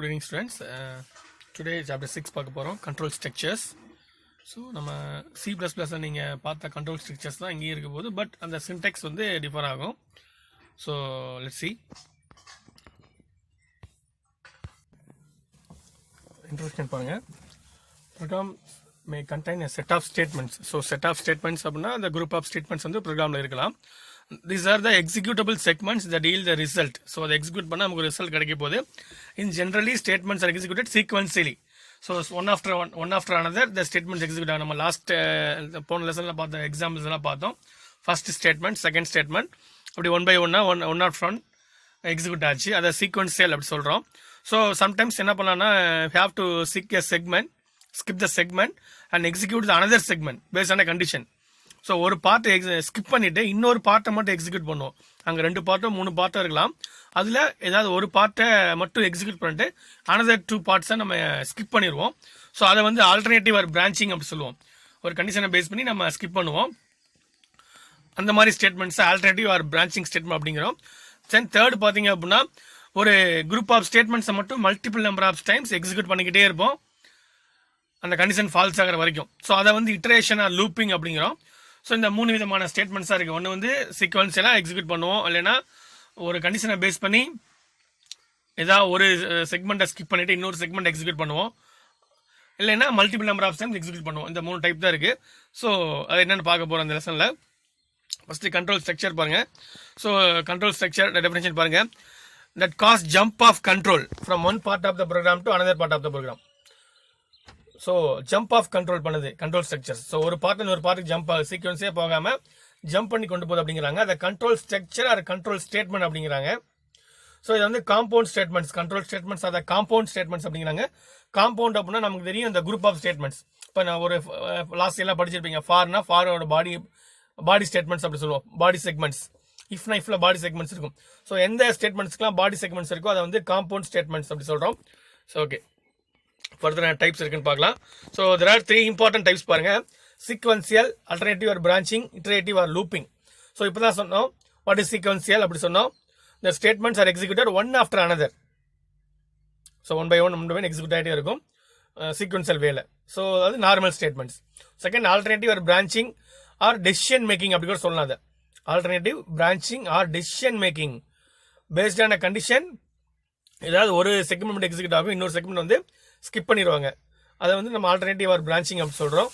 Good evening students. Today chapter 6 பார்க்க போகிறோம் control structures. So நம்ம C++ல நீங்கள் பார்த்த control structures தான் இங்கேயும் இருக்க போது, பட் அந்த syntax வந்து டிஃபர் ஆகும். So let's see. Introduction பாருங்க. Program may contain a set of statements. So set of statements அப்படின்னா அந்த group of statements வந்து ப்ரோக்ராமில் இருக்கலாம். These are the executable segments that yield the result. So அதை எக்ஸிக்யூட் பண்ணால் நமக்கு ரிசல்ட் கிடைக்க போகுது. In generally statements are executed sequentially. So one after another the statements execute. நம்ம லாஸ்ட் போன லெசனில் பார்த்த எக்ஸாம்பிள்ஸ் எல்லாம் பார்த்தோம். ஃபர்ஸ்ட் ஸ்டேட்மெண்ட், செகண்ட் ஸ்டேட்மெண்ட், அப்படி one by one after one execute ஆச்சு. அதை சீக்வன்சியல் அப்படி சொல்கிறோம். ஸோ சம்டைம்ஸ் என்ன பண்ணலாம்னா have to skip the segment and execute the another segment based on a condition. So ஒரு பார்ட்டை ஸ்கிப் பண்ணிவிட்டு இன்னொரு பார்ட்டை மட்டும் எக்ஸிக்யூட் பண்ணுவோம். அங்கே 2 பார்ட்டோ 3 பார்ட்டோ இருக்கலாம். அதில் ஏதாவது ஒரு பார்ட்டை மட்டும் எக்ஸிக்யூட் பண்ணிட்டு அனதர் 2 பார்ட்ஸை நம்ம ஸ்கிப் பண்ணிடுவோம். ஸோ அதை வந்து ஆல்டர்னேட்டிவ் ஆர் பிரான்ச்சிங் அப்படி சொல்லுவோம். ஒரு கண்டிஷனை பேஸ் பண்ணி நம்ம ஸ்கிப் பண்ணுவோம். அந்த மாதிரி ஸ்டேட்மெண்ட்ஸை ஆல்டர்னேட்டிவ் ஆர் பிரான்ச்சிங் ஸ்டேட்மெண்ட் அப்படிங்கிறோம். தென் தேர்ட் பார்த்தீங்க அப்படின்னா ஒரு குரூப் ஆஃப் ஸ்டேட்மெண்ட்ஸை மட்டும் multiple number of times execute பண்ணிக்கிட்டே இருப்போம் அந்த கண்டிஷன் ஃபால்ஸ் ஆகிற வரைக்கும். ஸோ அதை வந்து இட்ரேஷன் ஆர் லூப்பிங் அப்படிங்கிறோம். ஸோ இந்த 3 விதமான ஸ்டேட்மெண்ட்ஸாக இருக்குது. ஒன்று வந்து சீக்வன்ஸெல்லாம் எக்ஸிக்யூட் பண்ணுவோம், இல்லைன்னா ஒரு கண்டிஷனை பேஸ் பண்ணி ஏதாவது ஒரு செக்மெண்ட்டை ஸ்கிப் பண்ணிவிட்டு இன்னொரு செக்மெண்ட் எக்ஸிக்யூட் பண்ணுவோம், இல்லைன்னா multiple number of times execute பண்ணுவோம். இந்த 3 டைப் தான் இருக்குது. ஸோ அது என்னென்னு பார்க்க போகிறோம் அந்த லெசனில். ஃபஸ்ட்டு கண்ட்ரோல் ஸ்ட்ரக்சர் பாருங்கள். ஸோ கண்ட்ரோல் ஸ்ட்ரக்சர் டெஃபினேஷன் பாருங்கள். That causes jump of control from one part of the program to another part of the program. So jump of control பண்ணுது கண்ட்ரோல் ஸ்ட்ரக்சர்ஸ். ஸோ ஒரு part ஒரு பார்ட்டுக்கு jump சீக்வன்ஸே போகாமல் jump பண்ணி கொண்டு போகுது அப்படிங்கிறாங்க. அதை control structure or control statement அப்படிங்கிறாங்க. ஸோ இது வந்து காம்பவுண்ட் ஸ்டேட்மெண்ட்ஸ், கண்ட்ரோல் ஸ்டேட்மெண்ட்ஸ் அதை காம்பவுண்ட் ஸ்டேட்மெண்ட்ஸ் அப்படிங்கிறாங்க. காம்பவுண்ட் அப்படின்னா நமக்கு தெரியும் இந்த குரூப் ஆஃப் ஸ்டேட்மெண்ட்ஸ். இப்போ நான் ஒரு லாஸ்ட் எல்லாம் படிச்சிருப்பீங்க. ஃபாரோட பாடி ஸ்டேட்மெண்ட்ஸ் அப்படி சொல்லுவோம், பாடி செக்மெண்ட்ஸ். இஃப்ல பாடி செக்மெண்ட்ஸ் இருக்கும். ஸோ எந்த ஸ்டேட்மெண்ட்ஸ்க்குலாம் பாடி செக்மெண்ட்ஸ் இருக்கோ அதை வந்து காம்பவுண்ட் ஸ்டேட்மெண்ட்ஸ் அப்படி சொல்கிறோம். ஸோ ஓகே, ஃபர்தர் டைப்ஸ் இருக்குன்னு பார்க்கலாம். So there are 3 important types பாருங்க. Sequential, alternative or branching, iterative or looping. So இப்போ தான் சொன்னோம் வாட் இஸ் சீக்வன்சியல் அப்படி சொன்னோம். The statements are executed one after another. So one by one execute ஆகிட்டே இருக்கும் சீக்வன்சியல் வேலை. ஸோ அது normal statements. Second alternative or branching or decision making அப்படி கூட சொல்லலாம். அதை alternative, branching or decision making based on a condition. ஏதாவது ஒரு செக்மெண்ட் எக்ஸிக்யூட் ஆகும், இன்னொரு செக்மெண்ட் வந்து ஸ்கிப் பண்ணிடுவாங்க. அதை வந்து நம்ம ஆல்டர்னேட்டிவ் ஆர் பிரான்ச்சிங் அப்படி சொல்கிறோம்.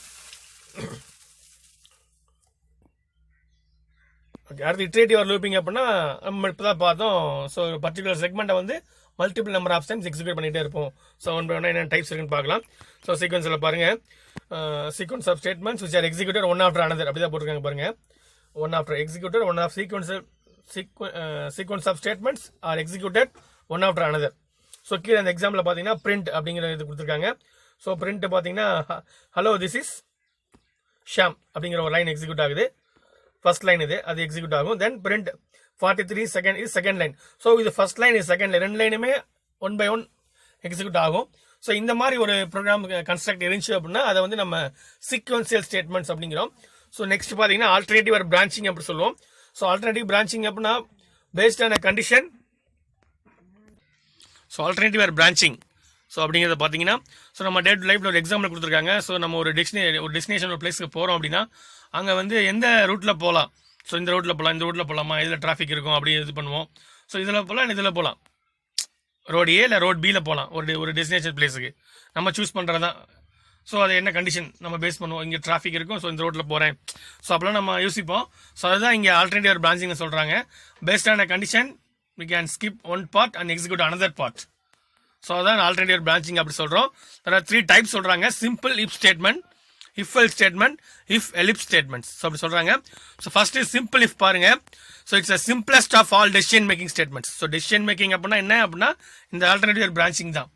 ஓகே, அடுத்து இட்ரேட்டிவ் ஆர் லூப்பிங் அப்படின்னா நம்ம இப்போ தான் பார்த்தோம். ஸோ பர்டிகுலர் செக்மெண்ட்டை வந்து multiple number of times execute பண்ணிகிட்டே இருப்போம். ஸோ ஒன் பை ஒன் என்ன டைப்ஸ் இருக்குன்னு பார்க்கலாம். ஸோ சீக்வன்ஸில் பாருங்கள், sequence of statements which are executed one after another அப்படி தான் போட்டிருக்காங்க பாருங்கள். One after executed, one of sequence of statements are executed one after another. So கீழே அந்த எக்ஸாம்பிள் பார்த்தீங்கன்னா பிரிண்ட் அப்படிங்கிற இது கொடுத்துருக்காங்க. ஸோ பிரிண்ட் பார்த்தீங்கன்னா ஹலோ திஸ் இஸ் ஷாம் அப்படிங்கிற ஒரு லைன் எக்ஸிக்யூட் ஆகுது. ஃபர்ஸ்ட் லைன் இது, அது எக்ஸிக்யூட் ஆகும். Then print 43 second line. So இது ஃபர்ஸ்ட் லைன், இது செகண்ட் லைன், 2 லைனுமே ஒன் பை ஒன் எக்ஸிக்யூட் ஆகும். ஸோ இந்த மாதிரி ஒரு ப்ரோக்ராம் கன்ஸ்ட்ரக்ட் இருந்துச்சு அப்படின்னா அதை வந்து நம்ம சீக்வன்சியல் ஸ்டேட்மெண்ட்ஸ் அப்படிங்கிறோம். ஸோ நெக்ஸ்ட் பார்த்தீங்கன்னா ஆல்டர்னேட்டிவ் ஆர் பிரான்ச்சிங் அப்படி சொல்லுவோம். ஸோ ஆல்டர்னேட்டிவ் பிரான்ச்சிங் அப்படின்னா based on a condition. So alternative or branching so அப்படிங்கிறத பார்த்தீங்கன்னா, ஸோ நம்ம டே டு லைஃப்பில் ஒரு எக்ஸாம்பிள் கொடுத்துருக்காங்க. ஸோ நம்ம ஒரு டெஸ்டினேஷன் ஒரு பிளேஸ்க்கு போகிறோம் அப்படின்னா அங்கே வந்து எந்த ரூட்டில் போகலாம், ஸோ இந்த ரூட்டில் போகலாம், இந்த ரூட்டில் போகலாமா, இதில் டிராஃபிக் இருக்கும் அப்படி இது பண்ணுவோம். ஸோ இதில் போகலாம், இதில் போகலாம், ரோட் ஏ இல்லை ரோட் பியில் போகலாம். ஒரு டெஸ்டினேஷன் பிளேஸுக்கு நம்ம சூஸ் பண்ணுறது தான். ஸோ அது என்ன கண்டிஷன் நம்ம பேஸ் பண்ணுவோம். இங்கே டிராஃபிக் இருக்கும், ஸோ இந்த ரோட்டில் போகிறேன். ஸோ அப்போலாம் நம்ம யோசிப்போம். ஸோ அதுதான் இங்கே ஆல்டர்னேட்டிவ் ஆர் பிரான்ச்சிங் சொல்கிறாங்க. Paste on a condition we can skip one part and execute another part. So அதான் ஆல்டர்னேட்டிவ் பிரான்ச்சிங் அப்படி சொல்கிறோம். there are 3 டைப்ஸ் சொல்கிறாங்க. Simple if statement, if else statement, if ellipse statements. So அப்படி சொல்கிறாங்க. So first simple if பாருங்க. So it's a simplest of all decision making statements. So decision making அப்படின்னா என்ன அப்படின்னா இந்த ஆல்டர்னேட்டிவ் ஆர் பிரான்ச்சிங் தான்.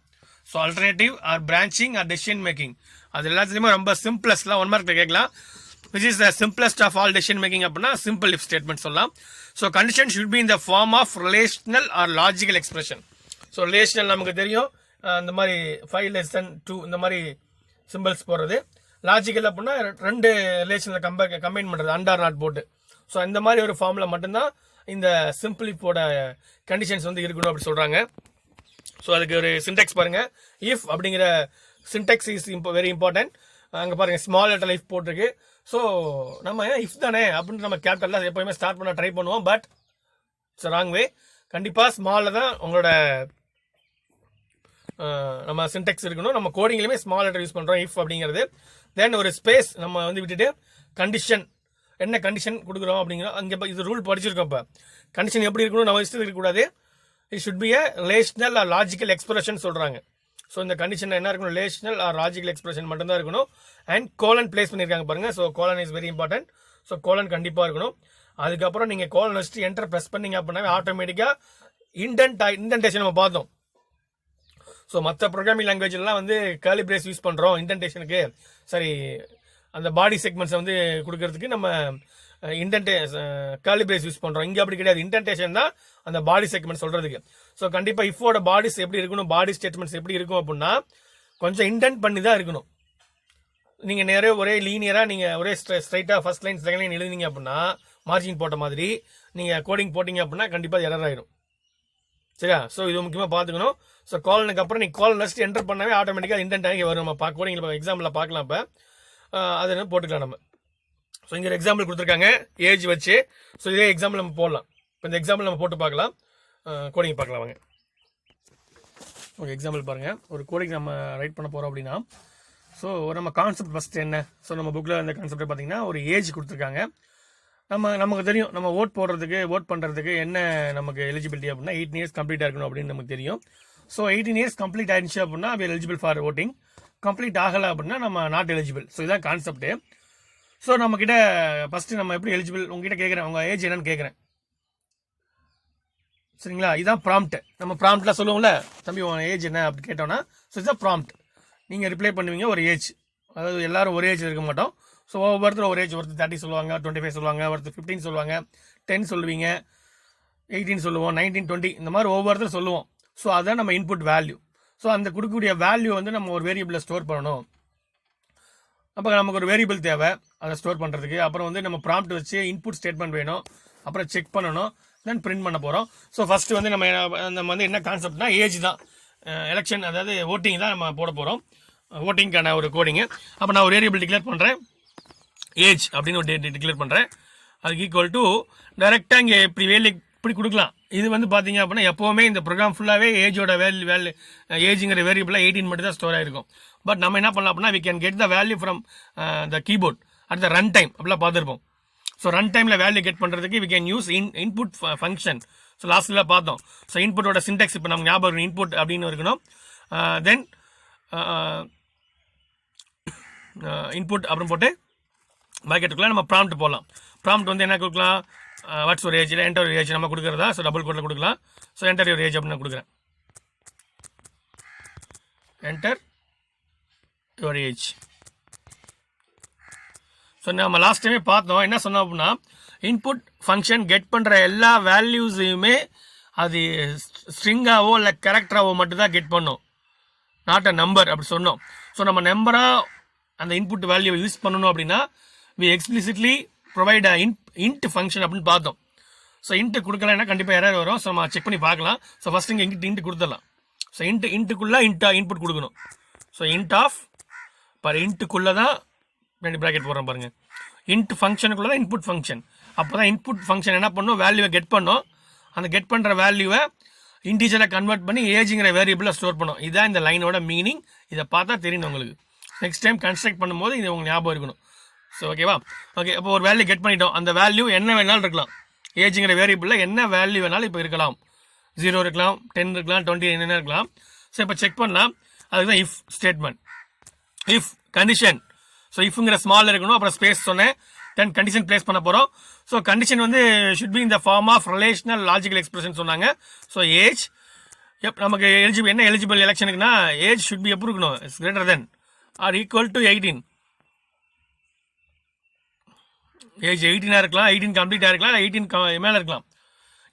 So alternative or branching or decision making அது எல்லாத்துலேயுமே ரொம்ப சிம்பிளஸ்ட்லாம் 1 மார்க்கில் கேட்கலாம். which is the simplest of all decision making அப்படின்னா simple if statement சொல்லலாம். So condition should be in the form of relational or logical expression. So relational நமக்கு தெரியும், இந்த மாதிரி 5 less than 2 இந்த மாதிரி சிம்பிள்ஸ் போடுறது. லாஜிக்கல் அப்படின்னா 2 ரிலேஷனில் கம்பைன் பண்ணுறது, அண்ட் ஆர் நாட் போட்டு. ஸோ இந்த மாதிரி ஒரு ஃபார்மில் மட்டும்தான் இந்த சிம்பிள் இப்போட கண்டிஷன்ஸ் வந்து இருக்கணும் அப்படி சொல்கிறாங்க. ஸோ அதுக்கு ஒரு சின்டெக்ஸ் பாருங்கள். இஃப் அப்படிங்கிற சின்டெக்ஸ் இஸ் வெரி இம்பார்ட்டன்ட். அங்கே பாருங்கள் ஸ்மால் லெட்டர் இஃப் போட்டிருக்கு. ஸோ நம்ம இஃப் தானே அப்படின்னு நம்ம கேபிட்டலில் எப்போயுமே ஸ்டார்ட் பண்ண ட்ரை பண்ணுவோம். பட் இட்ஸ் ராங் வே. கண்டிப்பாக ஸ்மாலில் தான் உங்களோட நம்ம சின்டெக்ஸ் இருக்கணும். நம்ம கோடிங்லையுமே ஸ்மால் லெட்டர் யூஸ் பண்ணுறோம் இஃப் அப்படிங்கிறது. தென் ஒரு ஸ்பேஸ் நம்ம வந்து விட்டுட்டு கண்டிஷன், என்ன கண்டிஷன் கொடுக்குறோம் அப்படிங்கிறோம். அங்கே இது ரூல் படிச்சிருக்கோம். இப்போ கண்டிஷன் எப்படி இருக்கணும், நம்ம இஷ்டத்துக்கு இருக்கக்கூடாது. It should be a relational or logical expression சொல்கிறாங்க. ஸோ இந்த கண்டிஷன் என்ன இருக்கணும், ரிலேஷனல் ஆர் லாஜிக்கல் எக்ஸ்பிரஷன் மட்டும்தான் இருக்கணும். அண்ட் கோலன் பிளேஸ் பண்ணியிருக்காங்க பாருங்கள். So colon is very important. So colon கண்டிப்பாக இருக்கணும். அதுக்கப்புறம் நீங்கள் கோலன் வச்சுட்டு என்டர் ப்ரெஸ் பண்ணிங்க அப்படின்னா ஆட்டோமேட்டிக்காக இன்டென்டேஷன் நம்ம பார்த்தோம். ஸோ மற்ற ப்ரோக்ராமிங் லாங்குவேஜ்லாம் வந்து கர்லி பிரேஸ் யூஸ் பண்ணுறோம் இன்டென்டேஷனுக்கு. சரி, அந்த பாடி செக்மெண்ட்ஸை வந்து கொடுக்கறதுக்கு நம்ம கர்லி பிரேஸ் யூஸ் பண்ணுறோம். இங்கே அப்படி கிடையாது. இன்டென்டேஷன் தான் அந்த பாடி செக்மெண்ட் சொல்கிறதுக்கு. ஸோ கண்டிப்பாக இஃபோட பாடிஸ் எப்படி இருக்கணும், பாடி ஸ்டேட்மெண்ட்ஸ் எப்படி இருக்கும் அப்படின்னா கொஞ்சம் இன்டென்ட் பண்ணி தான் இருக்கணும். நீங்கள் நிறைய ஒரே லீனியராக நீங்கள் ஒரே ஸ்ட்ரைட்டாக ஃபர்ஸ்ட் லைன் செகண்ட் லைன் எழுதினீங்க அப்படின்னா மார்ஜின் போட்ட மாதிரி நீங்கள் கோடிங் போட்டிங்க அப்படின்னா கண்டிப்பாக எரர் ஆயிடும். சரியா? ஸோ இது முக்கியமாக பார்த்துக்கணும். ஸோ காலனுக்கு அப்புறம் நீங்கள் கால் நெக்ஸ்ட் என்டர் பண்ணவே ஆட்டோமேட்டிக்காக இன்டென்ட் ஆகி வரும். நம்ம கோடிங்கில் எக்ஸாம்பிளில் பார்க்கலாம். இப்போ அதை போட்டுக்கலாம் நம்ம. ஸோ இங்கே ஒரு எக்ஸாம்பிள் கொடுத்துருக்காங்க ஏஜ் வச்சு. ஸோ இதே எக்ஸாம்பிள் நம்ம போடலாம். இப்போ இந்த எக்ஸாம்பிள் நம்ம போட்டு பார்க்கலாம், கோடிங் பார்க்கலாம் வாங்க. ஓகே, எக்ஸாம்பிள் பாருங்கள். ஒரு கோடிங் நம்ம ரைட் பண்ண போகிறோம் அப்படின்னா ஸோ நம்ம கான்செப்ட் ஃபஸ்ட் என்ன. ஸோ நம்ம புக்கில் அந்த கான்செப்ட் பார்த்தீங்கன்னா ஒரு ஏஜ் கொடுத்துருக்காங்க. நமக்கு தெரியும் நம்ம ஓட் பண்ணுறதுக்கு என்ன நமக்கு எலிஜிபிலிட்டி அப்படின்னா 18 இயர்ஸ் கம்ப்ளீட்டாக இருக்கணும் அப்படின்னு நமக்கு தெரியும். ஸோ 18 இயர்ஸ் கம்ப்ளீட் ஆயிடுச்சு அப்படின்னா we are eligible for voting. Complete ஆகலை அப்படின்னா நம்ம நாட் எலிஜிபிள். ஸோ இதுதான் கான்செப்ட்டு. ஸோ நம்மக்கிட்ட ஃபஸ்ட்டு நம்ம எப்படி எலிஜிபிள் உங்ககிட்ட கேட்குறேன், உங்கள் ஏஜ் என்னன்னு கேட்குறேன். சரிங்களா? இதுதான் ப்ராம்ப்ட். நம்ம ப்ராம்ப்டில் சொல்லுவோம்ல, தம்பி உங்கள் ஏஜ் என்ன அப்படி கேட்டோன்னா ஸோ இதுதான் ப்ராம்ப்ட். நீங்கள் ரிப்ளை பண்ணுவீங்க ஒரு ஏஜ். அதாவது எல்லாரும் ஒரே ஏஜ் இருக்க மாட்டோம். ஸோ ஒவ்வொருத்தர் ஒரு ஏஜ், ஒருத்தர் 30 சொல்லுவாங்க, 25 சொல்லுவாங்க, ஒருத்தர் 15 சொல்லுவாங்க, 10 சொல்லுவீங்க, 18 சொல்லுவோம், 19, 20 இந்த மாதிரி ஒவ்வொருத்தரும் சொல்லுவோம். ஸோ அதுதான் நம்ம இன்புட் வேல்யூ. ஸோ அந்த கொடுக்கக்கூடிய வேல்யூ வந்து நம்ம ஒரு வேரியபிளில் ஸ்டோர் பண்ணணும். அப்போ நமக்கு ஒரு வேரியபிள் தேவை அதை ஸ்டோர் பண்ணுறதுக்கு. அப்புறம் வந்து நம்ம ப்ராம்ப்ட் வச்சு இன்புட் ஸ்டேட்மெண்ட் வேணும். அப்புறம் செக் பண்ணணும், தென் பிரிண்ட் பண்ண போகிறோம். ஸோ ஃபஸ்ட்டு வந்து நம்ம வந்து என்ன கான்செப்ட்னா ஏஜ் தான். எலெக்ஷன் அதாவது ஓட்டிங் தான் நம்ம போட போகிறோம். ஓட்டிங்கான ஒரு கோடிங்கு. அப்போ நான் ஒரு வேரியபிள் டிக்ளேர் பண்ணுறேன், ஏஜ் அப்படின்னு ஒரு டிக்ளேர் பண்ணுறேன். அதுக்கு ஈக்குவல் டு டைரெக்டாக இங்கே இப்படி கொடுக்கலாம். இது வந்து பார்த்தீங்க அப்படின்னா எப்போவுமே இந்த ப்ரோக்ராம் ஃபுல்லாகவே ஏஜோட ஏஜுங்கிற வேரியபிளாக 18 மட்டும் தான் ஸ்டோர் ஆகிருக்கும். பட் நம்ம என்ன பண்ணலாம் அப்படின்னா we can get the value from the keyboard at the run time அப்படிலாம் பார்த்துருப்போம். ஸோ ரன் டைமில் வேல்யூ கெட் பண்ணுறதுக்கு we can use input function. So லாஸ்ட்டில் பார்த்தோம். ஸோ இன்புட்டோட சின்டெக்ஸ் இப்போ நம்ம ஞாபகம் இன்புட் அப்படின்னு இருக்கணும். தென் இன்புட் அப்புறம் போட்டு பாக்கெட்டுக்குள்ள நம்ம ப்ராம்ப்ட் போடலாம். ப்ராம்ப்ட் வந்து என்ன கொடுக்கலாம், வாட்ஸ் ஒரு ஏஜ் இல்லை என்டர் ஒரு ஏஜ் நம்ம கொடுக்குறதா. ஸோ டபுள் கோட்டில் கொடுக்கலாம். ஸோ என்டர் ஒரு ஏஜ் அப்படின்னு நான் கொடுக்குறேன். Enter your age. ஸோ நம்ம லாஸ்ட் டைமே பார்த்தோம் என்ன சொன்னோம் அப்படின்னா இன்புட் ஃபங்க்ஷன் கெட் பண்ணுற எல்லா வேல்யூஸையுமே அது ஸ்ட்ரிங்காவோ இல்லை கேரக்டராவோ மட்டும்தான் கெட் பண்ணும், நாட் அ நம்பர் அப்படி சொன்னோம். ஸோ நம்ம நம்பராக அந்த இன்புட் வேல்யூவை யூஸ் பண்ணணும் அப்படின்னா we explicitly provide a int function அப்படின்னு பார்த்தோம். ஸோ இன்ட்டு கொடுக்கலன்னா கண்டிப்பாக எரர் வரும். ஸோ நம்ம செக் பண்ணி பார்க்கலாம். ஸோ ஃபஸ்ட் இங்கே இன்ட்டு கொடுத்துடலாம். ஸோ இன்ட்டுக்குள்ளே இன்புட் கொடுக்கணும். ஸோ இன்ட் ஆஃப் பாரு இன்ட்டுக்குள்ளே தான் ப்ராக்கெட் போடுறோம் பாருங்கள். இன்ட் ஃபங்க்ஷனுக்குள்ளே தான் இன்புட் ஃபங்க்ஷன். அப்போ தான் இன்புட் ஃபங்க்ஷன் என்ன பண்ணும், வேல்யூவை கெட் பண்ணும். அந்த கெட் பண்ணுற வேல்யூவை இன்டீஜரை கன்வெர்ட் பண்ணி ஏஜுங்கிற வேரியபிளில் ஸ்டோர் பண்ணும். இதுதான் இந்த லைனோட மீனிங். இதை பார்த்தா தெரியும் உங்களுக்கு. நெக்ஸ்ட் டைம் கன்ஸ்ட்ரக்ட் பண்ணும்போது இது உங்களுக்கு ஞாபகம் இருக்கணும். ஸோ ஓகேவா? ஓகே, இப்போ ஒரு வேல்யூ கெட் பண்ணிட்டோம். அந்த வேல்யூ என்ன வேணாலும் இருக்கலாம். ஏஜுங்கிற வேரியபிளில் என்ன வேல்யூ வேணாலும் இப்போ இருக்கலாம். 0 இருக்கலாம், 10 இருக்கலாம், 20 என்ன இருக்கலாம். ஸோ இப்போ செக் பண்ணலாம். அதுக்கு தான் if statement. If condition. So இஃப்ங்கிற ஸ்மால் இருக்கணும், அப்புறம் ஸ்பேஸ் சொன்னேன், தென் கண்டிஷன் பிளேஸ் பண்ண போகிறோம். ஸோ கண்டிஷன் வந்து ஷுட் பி இந்த form of relational logical expression சொன்னாங்க. ஸோ ஏஜ் நமக்கு என்ன எலிஜிபிள் எலெக்ஷனுக்குன்னா ஏஜ் ஷுட் பி எப்படி இருக்கணும், it's greater than or equal to 18. Age 18 இருக்கலாம், 18 கம்ப்ளீட்டாக இருக்கலாம், 18 மேலே இருக்கலாம்.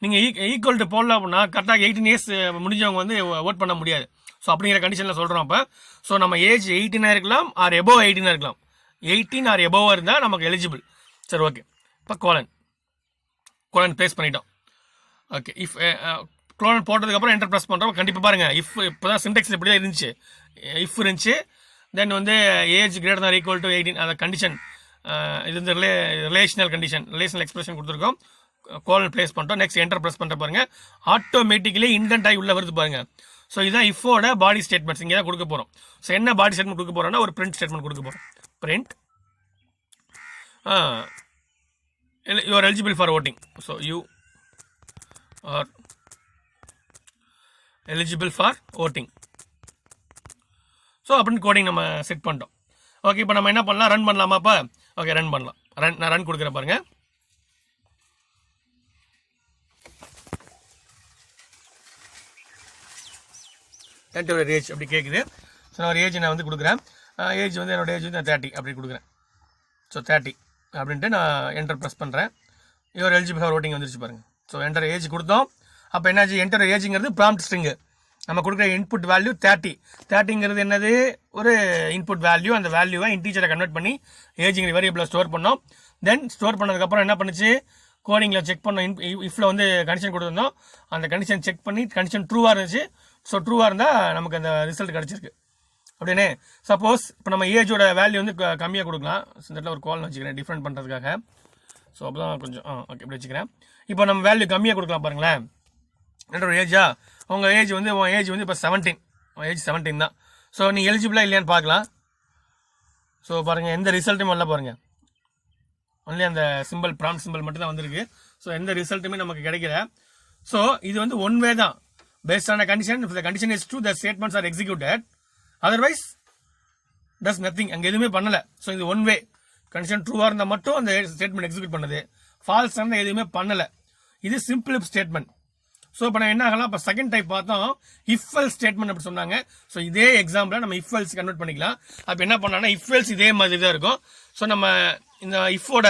நீங்கள் ஈக்குவல் டு போடலாம் அப்படின்னா கரெக்டாக 18 இயர்ஸ் முடிஞ்சவங்க வந்து ஓட் பண்ண முடியாது. ஸோ அப்படிங்கிற கண்டிஷனில் சொல்கிறோம். அப்போ ஸோ நம்ம ஏஜ் 18 இருக்கலாம் ஆர் எபோவ் 18 இருக்கலாம். 18 ஆர் எபோவாக இருந்தால் நமக்கு எலிஜிபிள். சரி, ஓகே. இப்போ கோலன் பேஸ்ட் பண்ணிட்டோம். ஓகே, இஃப் கோலன் போட்டதுக்கப்புறம் என்டர் ப்ரெஸ் பண்ணுறோம். கண்டிப்பாக பாருங்கள் இஃப் இப்போ தான் சின்டெக்ஸ் இப்படி தான் இருந்துச்சு, இஃப் இருந்துச்சு. தென் வந்து age greater than equal to 18 அந்த கண்டிஷன், இது வந்து ரிலேஷனல் கண்டிஷன், ரிலேஷனல் எக்ஸ்பிரஷன் கொடுத்துருக்கோம். கோலன் பிளேஸ் பண்ணிட்டோம். நெக்ஸ்ட் என்டர் ப்ரெஸ் பண்ணுற பாருங்க, ஆட்டோமேட்டிக்கலி இன்டென்ட் ஆகி உள்ள வருது பாருங்க. ஸோ இதுதான் இஃபோட பாடி ஸ்டேட்மெண்ட்ஸ் இங்கே தான் கொடுக்க போகிறோம். ஸோ என்ன பாடி ஸ்டேட்மெண்ட் கொடுக்க போகிறோம்னா ஒரு பிரிண்ட் ஸ்டேட்மெண்ட் கொடுக்க போகிறோம். Print you are eligible for voting. So you are eligible for voting. So அப்படின்னு கோடிங் நம்ம செட் பண்ணிட்டோம். ஓகே, இப்போ நம்ம என்ன பண்ணலாம், ரன் பண்ணலாமாப்பா? ஓகே, ரன் பண்ணலாம். நான் ரன் கொடுக்குறேன் பாருங்க. என்டர் ஏஜ் அப்படி கேட்குது. ஸோ நான் ஒரு ஏஜ் நான் வந்து கொடுக்குறேன். ஏஜ் வந்து என்னோட ஏஜ் வந்து 30 அப்படி கொடுக்குறேன். ஸோ 30 அப்படின்ட்டு நான் என்டர் ப்ரெஸ் பண்ணுறேன். யுவர் எலிஜிபிள் ஃபார் ஓட்டிங் வந்துருச்சு பாருங்கள். ஸோ என்டர் ஏஜ் கொடுத்தோம். அப்போ என்னாச்சு, என்டர் ஏஜுங்கிறது ப்ராம்ப்ட் ஸ்ட்ரிங்கு. நம்ம கொடுக்குற இன்புட் வேல்யூ 30ங்கிறது என்னது, ஒரு இன்புட் வேல்யூ. அந்த வேல்யூவை இன்டீஜரை கன்வெர்ட் பண்ணி ஏஜுங்கிற வேரியபிளை ஸ்டோர் பண்ணோம். தென் ஸ்டோர் பண்ணதுக்கப்புறம் என்ன பண்ணுச்சு, கோடிங்கில் செக் பண்ணோம். இஃப்ல வந்து கண்டிஷன் கொடுத்துருந்தோம். அந்த கண்டிஷன் செக் பண்ணி கண்டிஷன் ட்ரூவாக இருந்துச்சு. ஸோ ட்ரூவாக இருந்தால் நமக்கு அந்த ரிசல்ட் கிடச்சிருக்கு அப்படின்னே. சப்போஸ் இப்போ நம்ம ஏஜோட வேல்யூ வந்து கம்மியாக கொடுக்கலாம். இந்த இடத்துல ஒரு கால் வச்சுக்கிறேன் டிஃப்ரெண்ட் பண்ணுறதுக்காக. ஸோ அப்போ தான் கொஞ்சம் ஓகே இப்படி வச்சுக்கிறேன். இப்போ நம்ம வேல்யூ கம்மியாக கொடுக்கலாம் பாருங்களேன். என்னோட ஏஜா, உங்கள் ஏஜ் வந்து இப்போ 17, ஏஜ் 17 தான். ஸோ நீ எலிஜிபிளாக இல்லையான்னு பார்க்கலாம். ஸோ பாருங்கள், எந்த ரிசல்ட்டுமே வரல பாருங்கள். ஒன்லி அந்த சிம்பிள் ப்ராம்ப்ட் சிம்பிள் மட்டும் தான் வந்திருக்கு. ஸோ எந்த ரிசல்ட்டுமே நமக்கு கிடைக்கல. ஸோ இது வந்து ஒன் வே தான். பேஸ்ட் ஆன condition, if the condition is true, the statements are executed. Otherwise does nothing. அங்கே எதுவுமே பண்ணலை. ஸோ இது ஒன் வே. கண்டிஷன் ட்ரூவாக இருந்தால் மட்டும் அந்த ஸ்டேட்மெண்ட் எக்ஸிக்யூட் பண்ணுது. ஃபால்ஸ் இருந்தால் எதுவுமே பண்ணலை. இது சிம்பிள் இஃப் ஸ்டேட்மெண்ட். ஸோ இப்போ நான் என்ன ஆகலாம், இப்போ செகண்ட் டைப் பார்த்தோம், இஃப் எல்ஸ் ஸ்டேட்மெண்ட் அப்படி சொன்னாங்க. ஸோ இதே எக்ஸாம்பிளை நம்ம இஃப் எல்ஸ் கன்வெர்ட் பண்ணிக்கலாம். அப்போ என்ன பண்ணலாம்னா இஃப் எல்ஸ் இதே மாதிரி தான் இருக்கும். ஸோ நம்ம இந்த இஃபோட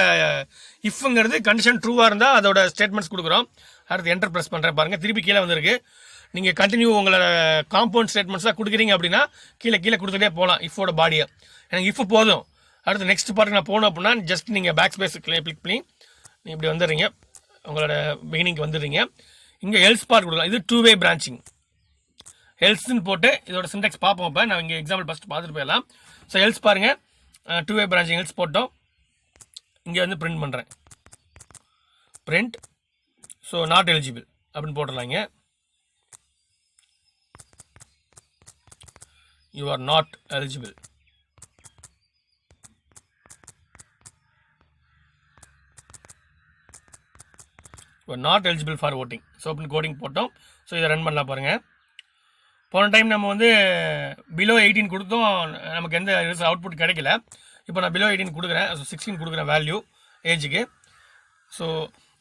இஃப்ங்கிறது கண்டிஷன் ட்ரூவாக இருந்தால் அதோட ஸ்டேட்மெண்ட்ஸ் கொடுக்குறோம். அடுத்து என்டர் ப்ரெஸ் பண்ணுறேன் பாருங்கள், திருப்பி கீழே வந்திருக்கு. நீங்கள் கண்டினியூ உங்களோட காம்பவுண்ட் ஸ்டேட்மெண்ட்ஸாக கொடுக்குறீங்க அப்படின்னா கீழே கொடுத்துட்டே போகலாம் இஃபோட பாடியை. எனக்கு இஃப் போதும். அடுத்து நெக்ஸ்ட் பார்ட்டுக்கு நான் போகணும் அப்படின்னா ஜஸ்ட் நீங்கள் பேக் ஸ்பேஸ் கிளிக் பண்ணி நீங்கள் இப்படி வந்துடுறீங்க, உங்களோட பிகினிங்க்கு வந்துடுறீங்க. இங்கே எல்ஸ் பார்ட் கொடுக்கலாம். இது 2-வே பிரான்ச்சிங். எல்ஸ்ன்னு போட்டு இதோட சின்டெக்ஸ் பார்ப்போம். இப்போ நான் இங்கே எக்ஸாம்பிள் ஃபஸ்ட்டு பார்த்துட்டு போயிடலாம். ஸோ எல்ஸ் பாருங்கள், 2-வே பிரான்ச்சிங் எல்ஸ் போட்டோம். இங்கே வந்து பிரிண்ட் பண்ணுறேன், பிரிண்ட். ஸோ நாட் எலிஜிபிள் அப்படின்னு போட்டுடலாம். இங்கே you are not eligible. you are not eligible for voting. So அப்படின்னு கோடிங் போட்டோம். ஸோ இதை ரன் பண்ணலாம் பாருங்கள். போன டைம் நம்ம வந்து பிலோ 18 கொடுத்தோம், நமக்கு எந்த அவுட்புட் கிடைக்கல. இப்போ நான் பிலோ 18 கொடுக்குறேன். ஸோ 16 கொடுக்குறேன் வேல்யூ ஏஜுக்கு. ஸோ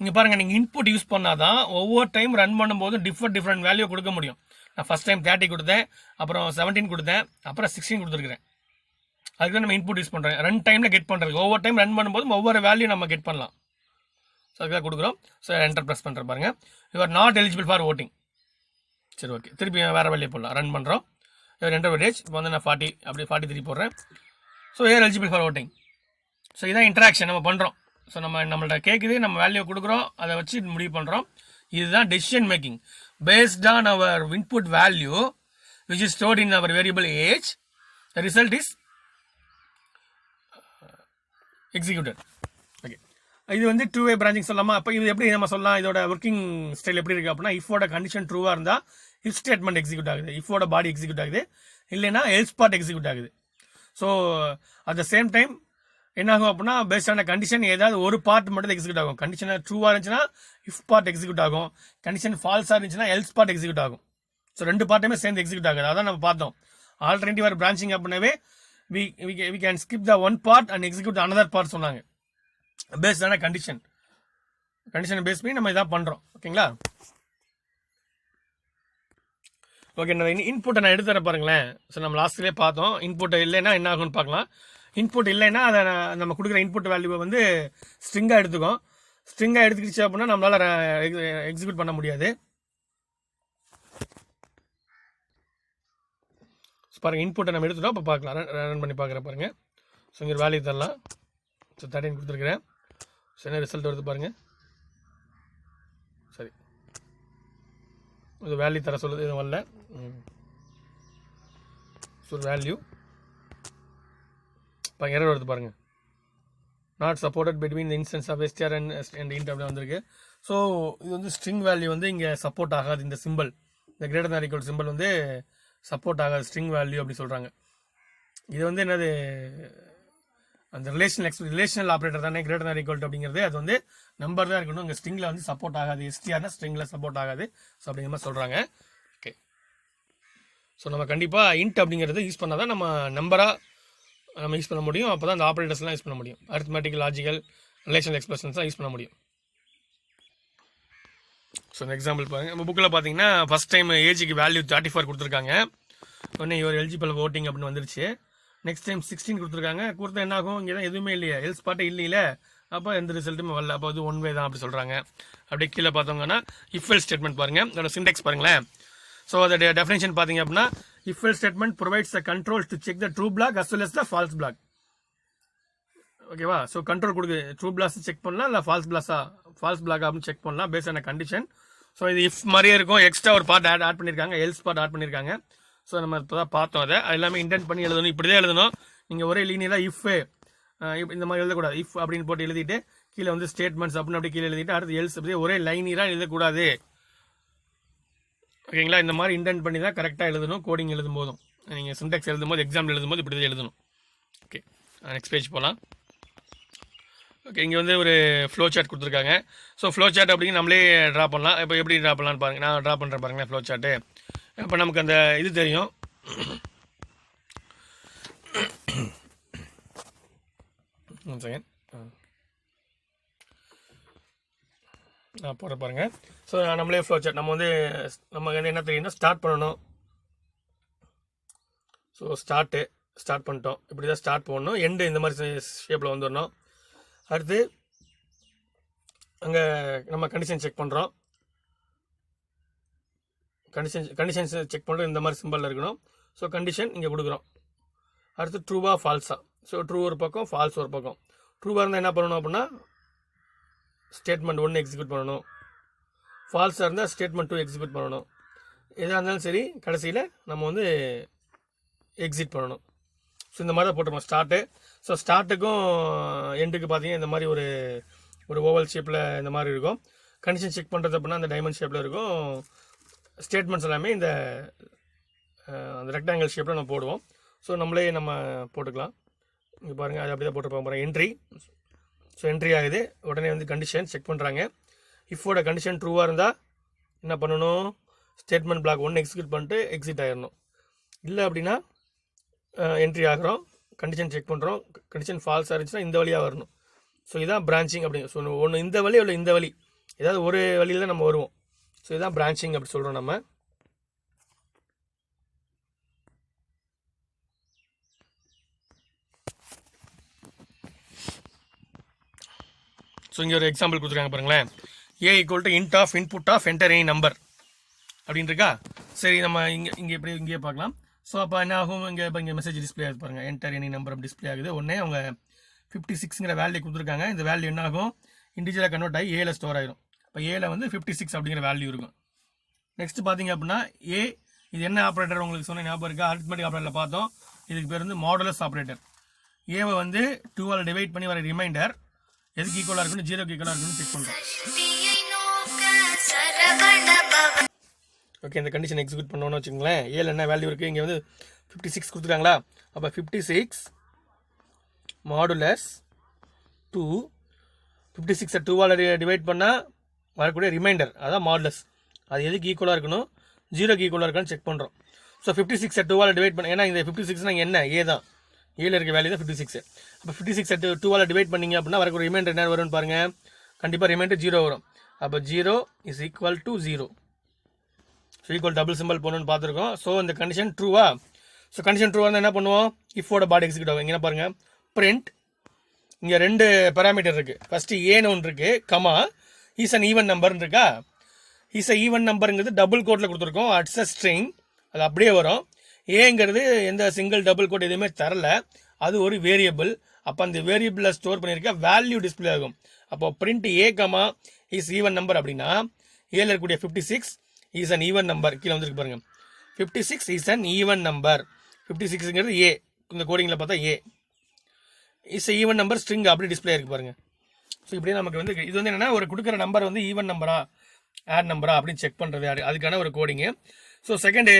இங்கே பாருங்கள், நீங்கள் இன்புட் யூஸ் பண்ணால் தான் ஒவ்வொரு டைம் ரன் பண்ணும்போது டிஃப்ரெண்ட் வேல்யூ கொடுக்க முடியும். நான் ஃபஸ்ட் டைம் 30 கொடுத்தேன், அப்புறம் 17 கொடுத்தேன், அப்புறம் 16 கொடுத்துருக்குறேன். அதுக்கு தான் நம்ம இன்புட் யூஸ் பண்ணுறேன். ரன் டைமில் கெட் பண்ணுறது, ஒவ்வொரு டைம் ரன் பண்ணும்போது ஒவ்வொரு வேல்யூ நம்ம கெட் பண்ணலாம். ஸோ அதுக்காக கொடுக்குறோம். ஸோ என்டர் ப்ரெஸ் பண்ணுற பாருங்கள், you are not eligible for voting. சரி, ஓகே, திருப்பி வேறு வேலையை போடலாம். ரன் பண்ணுறோம். என்டர் ஏஜ் இப்போ வந்து நான் 40 அப்படி 43 போடுறேன். So you are eligible for voting. So இதான் இன்ட்ராக்ஷன் நம்ம பண்ணுறோம். ஸோ நம்மள்ட்ட கேட்குது, நம்ம வேல்யூ கொடுக்குறோம், அதை வச்சு முடிவு பண்ணுறோம். இதுதான் decision making. Based on our input value which is stored in our variable age, the result is executed. Okay, இது வந்து 2-வே பிரான்ச்சிங் சொல்லலாமா? அப்போ இது எப்படி நம்ம சொல்லலாம், இதோட ஒர்க்கிங் ஸ்டைல் எப்படி இருக்குது அப்படின்னா, இஃபோட கண்டிஷன் ட்ரூவாக இருந்தால் இஃப் ஸ்டேட்மெண்ட் எக்ஸிக்யூட் ஆகுது, இஃபோட பாடி எக்ஸிக்யூட் ஆகுது, இல்லைன்னா எல்ஸ் பார்ட் எக்ஸிக்யூட் ஆகுது. So at the same time என்ன ஆகும் அப்படின்னா, பேஸ்டான கண்டிஷன் ஏதாவது ஒரு பார்ட் மட்டும் எக்ஸிக்யூட் ஆகும். கண்டிஷன் ட்ரூவாக இருந்துச்சுன்னா இஃப் பார்ட் எக்ஸிக்யூட் ஆகும், கண்டிஷன் ஃபால்ஸாக இருந்துச்சுன்னா எல்ஸ் பார்ட் எக்ஸிக்யூட் ஆகும். ஸோ ரெண்டு பார்ட்டுமே சேர்ந்து எக்ஸிக்யூட் ஆகுது. அதான் நம்ம பார்த்தோம். ஆல்டர்னேட்டிவ் பிரான்ச்சிங் அப்படின்னாவே we can skip the one part and execute another part சொன்னாங்க. பேஸ்டான கண்டிஷன் பேஸ் பண்ணி நம்ம இதான் பண்ணுறோம். ஓகேங்களா? ஓகே, நான் இன்புட்டை நான் எடுத்துற பாருங்களேன். ஸோ நம்ம லாஸ்ட்லேயே பார்த்தோம், இன்புட்டை இல்லைன்னா என்ன ஆகும்னு பார்க்கலாம். இன்புட் இல்லைன்னா அதை நம்ம கொடுக்குற இன்புட் வேல்யூவை வந்து ஸ்ட்ரிங்காக எடுத்துக்கும். ஸ்ட்ரிங்காக எடுத்துக்கிச்சு அப்படின்னா நம்மளால் எக்ஸிக்யூட் பண்ண முடியாது. பாருங்கள், இன்புட்டை நம்ம எடுத்துட்டோம். இப்போ பார்க்கலாம், ரன் பண்ணி பார்க்குறேன் பாருங்கள். ஸோ இங்கே வேல்யூ தரலாம். ஸோ 13 கொடுத்துருக்குறேன். ஸோ என்ன ரிசல்ட் வருது பாருங்கள். சரி, இது வேல்யூ தர சொல்லுது, இது வரல. ஸோ வேல்யூ இப்போ எரர் வருது பாருங்கள், not supported between the instance of str and int அப்படி வந்திருக்கு. ஸோ இது வந்து ஸ்ட்ரிங் வேல்யூ வந்து இங்கே சப்போர்ட் ஆகாது. இந்த சிம்பிள், இந்த கிரேட்டர் தேன் ஈக்குவல் சிம்பிள் வந்து சப்போர்ட் ஆகாது ஸ்ட்ரிங் வேல்யூ அப்படி சொல்கிறாங்க. இது வந்து என்னது, அந்த ரிலேஷனல் ஆப்ரேட்டர் தானே கிரேட்டர் தேன் ஈக்குவல் அப்படிங்கிறது, அது வந்து நம்பர் தான் இருக்கணும். இங்கே ஸ்ட்ரிங்கில் வந்து சப்போர்ட் ஆகாது, str ஸ்ட்ரிங்கில் சப்போர்ட் ஆகாது. ஸோ அப்படிங்கிற மாதிரி சொல்கிறாங்க. ஓகே, ஸோ நம்ம கண்டிப்பாக int அப்படிங்கிறது யூஸ் பண்ணால் தான் நம்ம நம்பராக நம்ம யூஸ் பண்ண முடியும். அப்போ தான் அந்த ஆப்ரேட்டர்ஸ்லாம் யூஸ் பண்ண முடியும். அரித்மெட்டிக், லாஜிக்கல், ரிலேஷனல் எக்ஸ்பிரஷன்ஸ் தான் யூஸ் பண்ண முடியும். ஸோ இந்த எக்ஸாம்பிள் பாருங்கள், நம்ம புக்கில் பார்த்தீங்கன்னா ஃபஸ்ட் டைம் ஏஜுக்கு வேல்யூ 34 கொடுத்துருக்காங்க. உடனே இவர் எலிஜிபிள் ஓட்டிங் அப்படின்னு வந்துருச்சு. நெக்ஸ்ட் டைம் 16 கொடுத்துருக்காங்க. கொடுத்தா என்ன ஆகும், இங்கே தான் எதுவுமே இல்லையா, எல்ஸ் பாட்டே இல்லையில, அப்போ எந்த ரிசல்ட்டுமே வரல. அப்போ அது ஒன் வே தான் அப்படி சொல்கிறாங்க. அப்படியே கீழே பார்த்தோங்கன்னா இஃப் எல்ஸ் ஸ்டேட்மெண்ட் பாருங்கள், அதோட சின்டெக்ஸ் பாருங்களேன். ஸோ அதோட டெஃபினேஷன் பார்த்தீங்க அப்படின்னா, if else statement provides the controls to check the true block as well as the false block. ஓகேவா? ஸோ கண்ட்ரோல் கொடுக்குது, ட்ரூ பிளாக்ஸ் செக் பண்ணலாம், இல்லை ஃபால்ஸ் பிளாக் அப்படின்னு செக் பண்ணலாம் பேஸ் ஆன கண்டிஷன். ஸோ இது இஃப் மாதிரியே இருக்கும், எக்ஸ்ட்ரா ஒரு பார்ட் ஆட் பண்ணியிருக்காங்க, எல்ஸ் பார்ட் ஆட் பண்ணியிருக்காங்க. ஸோ நம்ம இப்போ தான் பார்த்தோம், அதை எல்லாமே இன்டென்ட் பண்ணி எழுதணும், இப்படி தான் எழுதணும். நீங்கள் ஒரே லீனியராக இஃப் இந்த மாதிரி எழுதக்கூடாது. இஃப் அப்படின்னு போட்டு எழுதிட்டு கீழே வந்து ஸ்டேட்மெண்ட்ஸ் அப்படின்னு அப்படி கீழே எழுதிட்டு அடுத்து எல்ஸ் அப்படியே ஒரே லைனியராக எழுதக்கூடாது. ஓகேங்களா? இந்த மாதிரி இன்டென்ட் பண்ணி தான் கரெக்டாக எழுதணும். கோடிங் எழுதும் போதும், நீங்கள் சின்டெக்ஸ் எழுதும்போது, எக்ஸாம்பிள் எழுதும்போது இப்படி தான் எழுதணும். ஓகே, நெக்ஸ்ட் பேஜ் போகலாம். ஓகே, இங்கே வந்து ஒரு ஃப்ளோ சார்ட் கொடுத்துருக்காங்க. ஸோ ஃப்ளோ சார்ட் அப்படிங்க நம்மளே ட்ரா பண்ணலாம். இப்போ எப்படி ட்ரா பண்ணலான்னு பாருங்கள், நான் ட்ரா பண்ணுறேன் பாருங்களேன் ஃப்ளோ சார்ட்டு. இப்போ நமக்கு அந்த இது தெரியும், ஒன் செகண்ட் நான் போடுற பாருங்க. ஸோ நம்மளே ஃப்ளோ சார்ட் நம்ம வந்து நமக்கு என்ன தெரியும்னா ஸ்டார்ட் பண்ணணும். ஸோ ஸ்டார்ட் பண்ணிட்டோம், இப்படி தான் ஸ்டார்ட் பண்ணணும். எண்டு இந்த மாதிரி ஷேப்பில் வந்துடணும். அடுத்து அங்கே நம்ம கண்டிஷன் செக் பண்ணுறோம், கண்டிஷன்ஸ் செக் பண்ணுறோம், இந்த மாதிரி சிம்பிளில் இருக்கணும். ஸோ கண்டிஷன் இங்கே கொடுக்குறோம். அடுத்து ட்ரூவா ஃபால்ஸா. ஸோ ட்ரூ ஒரு பக்கம், ஃபால்ஸ் ஒரு பக்கம். ட்ரூவாக இருந்தால் என்ன பண்ணணும் அப்படின்னா ஸ்டேட்மெண்ட் 1 எக்ஸிக்யூட் பண்ணணும், ஃபால்ஸாக இருந்தால் ஸ்டேட்மெண்ட் 2 எக்ஸிக்யூட் பண்ணணும். எதாக இருந்தாலும் சரி கடைசியில் நம்ம வந்து எக்ஸிட் பண்ணணும். ஸோ இந்த மாதிரி தான் போட்டுருவோம் ஸ்டார்ட்டு. ஸோ ஸ்டார்ட்டுக்கும் எண்டுக்கு பார்த்தீங்கன்னா இந்த மாதிரி ஒரு ஓவல் ஷேப்பில் இந்த மாதிரி இருக்கும். கண்டிஷன் செக் பண்ணுறது அப்படின்னா அந்த டைமண்ட் ஷேப்பில் இருக்கும். ஸ்டேட்மெண்ட்ஸ் எல்லாமே இந்த அந்த ரெக்டாங்கிள் ஷேப்பில் நம்ம போடுவோம். ஸோ நம்மளே நம்ம போட்டுக்கலாம். இங்கே பாருங்கள், அது அப்படி தான் போட்டுருப்பாங்க பாருங்கள். என்ட்ரி, ஸோ என்ட்ரி ஆகுது. உடனே வந்து கண்டிஷன் செக் பண்ணுறாங்க. இஃபோட கண்டிஷன் ட்ரூவாக இருந்தால் என்ன பண்ணணும், ஸ்டேட்மெண்ட் பிளாக் 1 எக்ஸிக்யூட் பண்ணிட்டு எக்ஸிட் ஆகிடணும். இல்லை அப்படின்னா என்ட்ரி ஆகிறோம், கண்டிஷன் செக் பண்ணுறோம், கண்டிஷன் ஃபால்ஸாக இருந்துச்சுன்னா இந்த வழியாக வரணும். ஸோ இதான் பிரான்ச்சிங் அப்படிங்க. ஸோ ஒன்று இந்த வழி, இல்லை இந்த வழி, ஏதாவது ஒரு வழியில் தான் நம்ம வருவோம். ஸோ இதுதான் பிரான்ச்சிங் அப்படி சொல்கிறோம் நம்ம. ஸோ இங்கே ஒரு எக்ஸாம்பிள் கொடுத்துருக்காங்க பாருங்களேன். A equal to int of input of enter any number அப்படின்னு இருக்கா. சரி, நம்ம இங்கே எப்படி இங்கேயே பார்க்கலாம். ஸோ அப்போ என்ன ஆகும், இங்கே மெசேஜ் டிஸ்பிளே ஆகுது பாருங்கள், என்டர் எனி நம்பர் அப்படி டிஸ்பிளே ஆகுது. உடனே அவங்க 56ங்கிற வேல்யூ கொடுத்துருக்காங்க. இந்த வேல்யூ என்ன ஆகும், இன்டிஜராக கன்வெர்ட் ஆகி ஏல ஸ்டோர் ஆகிடும். இப்போ ஏல வந்து 56 அப்படிங்கிற வேல்யூ இருக்கும். நெக்ஸ்ட் பார்த்தீங்க அப்படின்னா இது என்ன ஆப்ரேட்டர் உங்களுக்கு சொன்ன ஞாபகம் இருக்கா, அரித்மெட்டிக் ஆப்ரேட்டரில் பார்த்தோம். இதுக்கு பேர் வந்து மாடுலஸ் ஆப்ரேட்டர். ஏவை வந்து 2ஆல் டிவைட் பண்ணி வர ரிமைண்டர் எதுக்கு ஈக்குவலாக இருக்குன்னு, 0க்கு ஈக்குவலாக இருக்குன்னு செக் பண்ணுறோம். ஓகே, இந்த கண்டிஷன் எக்ஸிக்யூட் பண்ணோன்னு வச்சுக்கோங்களேன். ஏல என்ன வேல்யூ இருக்குது, இங்கே வந்து 56 கொடுத்துருக்காங்களா. அப்போ 56 மாடுலஸ் 2, 56 2ஆல் டிவைட் பண்ணால் வரக்கூடிய ரிமைண்டர், அதான் மாடுலஸ். அது எதுக்கு ஈக்குவலாக இருக்கணும், 0க்கு ஈக்குவலாக இருக்கான்னு செக் பண்ணுறோம். ஸோ 56 2ஆல் டிவைட் பண்ண, ஏன்னா இந்த 56 என்ன ஏ தான், ஏல இருக்க வேல்யூ தான் 56. அப்போ 56 2ஆல் டிவைட் பண்ணிங்க அப்படின்னா வரக்கூடிய ரிமைண்டர் என்ன வரும்னு பாருங்கள். கண்டிப்பாக ரிமைண்டர் 0 வரும். அப்போ 0 is equal to 0. So equal double simple போகணுன்னு பார்த்துருக்கோம். ஸோ இந்த கண்டிஷன் ட்ரூவா. ஸோ கண்டிஷன் ட்ரூவாக இருந்தால் என்ன பண்ணுவோம், இஃபோட பாடி எக்ஸிக்யூட் ஆகும். இங்கே பாருங்கள், பிரிண்ட். இங்கே 2 பேராமீட்டர் இருக்குது. ஃபஸ்ட்டு ஏன்னு ஒன்று இருக்குது, கமா இஸ் அன் ஈவன் நம்பர்னு இருக்கா. இஸ் அ ஈவன் நம்பருங்கிறது டபுள் கோட்டில் கொடுத்துருக்கோம், அட்ஸ் அ ஸ்ட்ரிங், அது அப்படியே வரும். ஏங்கிறது எந்த சிங்கிள் டபுள் கோட் எதுவுமே தரல, அது ஒரு வேரியபிள். அப்போ அந்த வேரியபிளில் ஸ்டோர் பண்ணியிருக்க வேல்யூ டிஸ்பிளே ஆகும். அப்போ print A comma is even number அப்படின்னா ஏல இருக்கக்கூடிய 56 இஸ் அன் ஈவன் நம்பர் கீழே வந்துருக்கு பாருங்கள் 56 இஸ் அன் ஈவன் நம்பர் 56ங்கிறது ஏ இந்த கோடிங்கில் பார்த்தா ஏ இஸ் ஈவன் நம்பர் ஸ்ட்ரிங் அப்படி டிஸ்பிளே இருக்குது பாருங்கள் ஸோ இப்படியே நமக்கு வந்து இது வந்து என்னென்னா ஒரு கொடுக்குற நம்பர் வந்து ஈவன் நம்பரா ஆட் நம்பரா அப்படின்னு செக் பண்ணுறது அதுக்கான ஒரு கோடிங்கு ஸோ செகண்ட்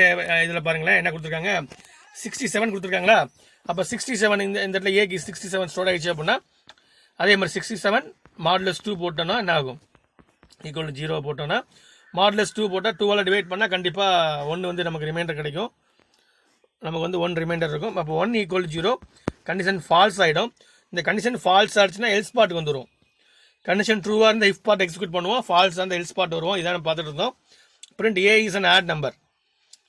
இதில் பாருங்களேன் என்ன கொடுத்துருக்காங்க 67 கொடுத்துருக்காங்களா அப்போ 67 இந்த இடத்துல ஏக்கு 67 ஸ்டோர் ஆகிடுச்சு அப்படின்னா அதே மாதிரி 67 மாடுலஸ் 2 போட்டோன்னா என்ன ஆகும் ஈக்குவல் 0 போட்டோன்னா மாடுலஸ் 2 போட்டால் 2ஆல் டிவைட் பண்ணால் கண்டிப்பாக 1 வந்து நமக்கு ரிமைண்டர் கிடைக்கும் நமக்கு வந்து 1 ரிமைண்டர் இருக்கும் அப்போ 1 ஈக்குவல் 0 கண்டிஷன் ஃபால்ஸ் ஆகிடும் இந்த கண்டிஷன் ஃபால்ஸ் ஆகிடுச்சுன்னா எல்ஸ் பார்ட்டுக்கு வந்துடும் கண்டிஷன் ட்ரூவாக இருந்தால் இஃப் பார்ட் எக்ஸிக்யூட் பண்ணுவோம் ஃபால்ஸ் அந்த எல்ஸ் பார்ட் வருவோம் இதான் பார்த்துட்டு இருந்தோம் print a is an odd number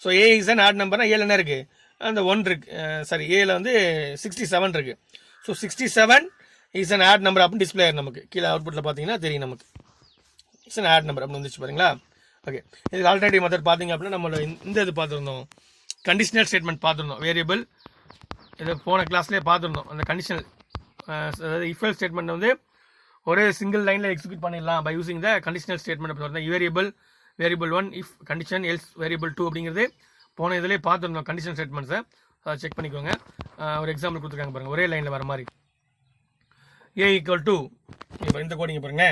so a is an odd நம்பர்னா ஏல என்ன இருக்குது அந்த 1 இருக்குது சாரி ஏல வந்து 67 இருக்குது so 67 is an odd number அப்படின்னு டிஸ்பிளே ஆகும் நமக்கு கீழே அவுட்புட்டில் பார்த்தீங்கன்னா தெரியும் நமக்கு இட்ஸ் அன் ஆட் நம்பர் அப்படின்னு வந்துச்சு பாருங்களா ஓகே இதுக்கு ஆல்டர்னேட்டிவ் மெத்தட் பார்த்தீங்க அப்படின்னா நம்மளோட இந்த இது பார்த்துருந்தோம் கண்டிஷனல் ஸ்டேட்மெண்ட் பார்த்துருந்தோம் வேரியபிள் இதை போன கிளாஸ்லேயே பார்த்துருந்தோம் அந்த கண்டிஷனல் அதாவது இஃபெல் ஸ்டேட்மெண்ட் வந்து ஒரே சிங்கிள் லைனில் எக்ஸிக்யூட் பண்ணிடலாம் by using the conditional statement அப்படி வருது variable 1 if condition else variable 2 அப்படிங்கிறது போன இதிலே பார்த்துருந்தோம் கண்டிஷன் ஸ்டேட்மெண்ட்ஸை அதை செக் பண்ணிக்கோங்க ஒரு எக்ஸாம்பிள் கொடுத்துருக்காங்க பாருங்கள் ஒரே லைனில் வர மாதிரி ஏ ஈக்குவல் டு இப்போ இந்த கோடிங்க பாருங்க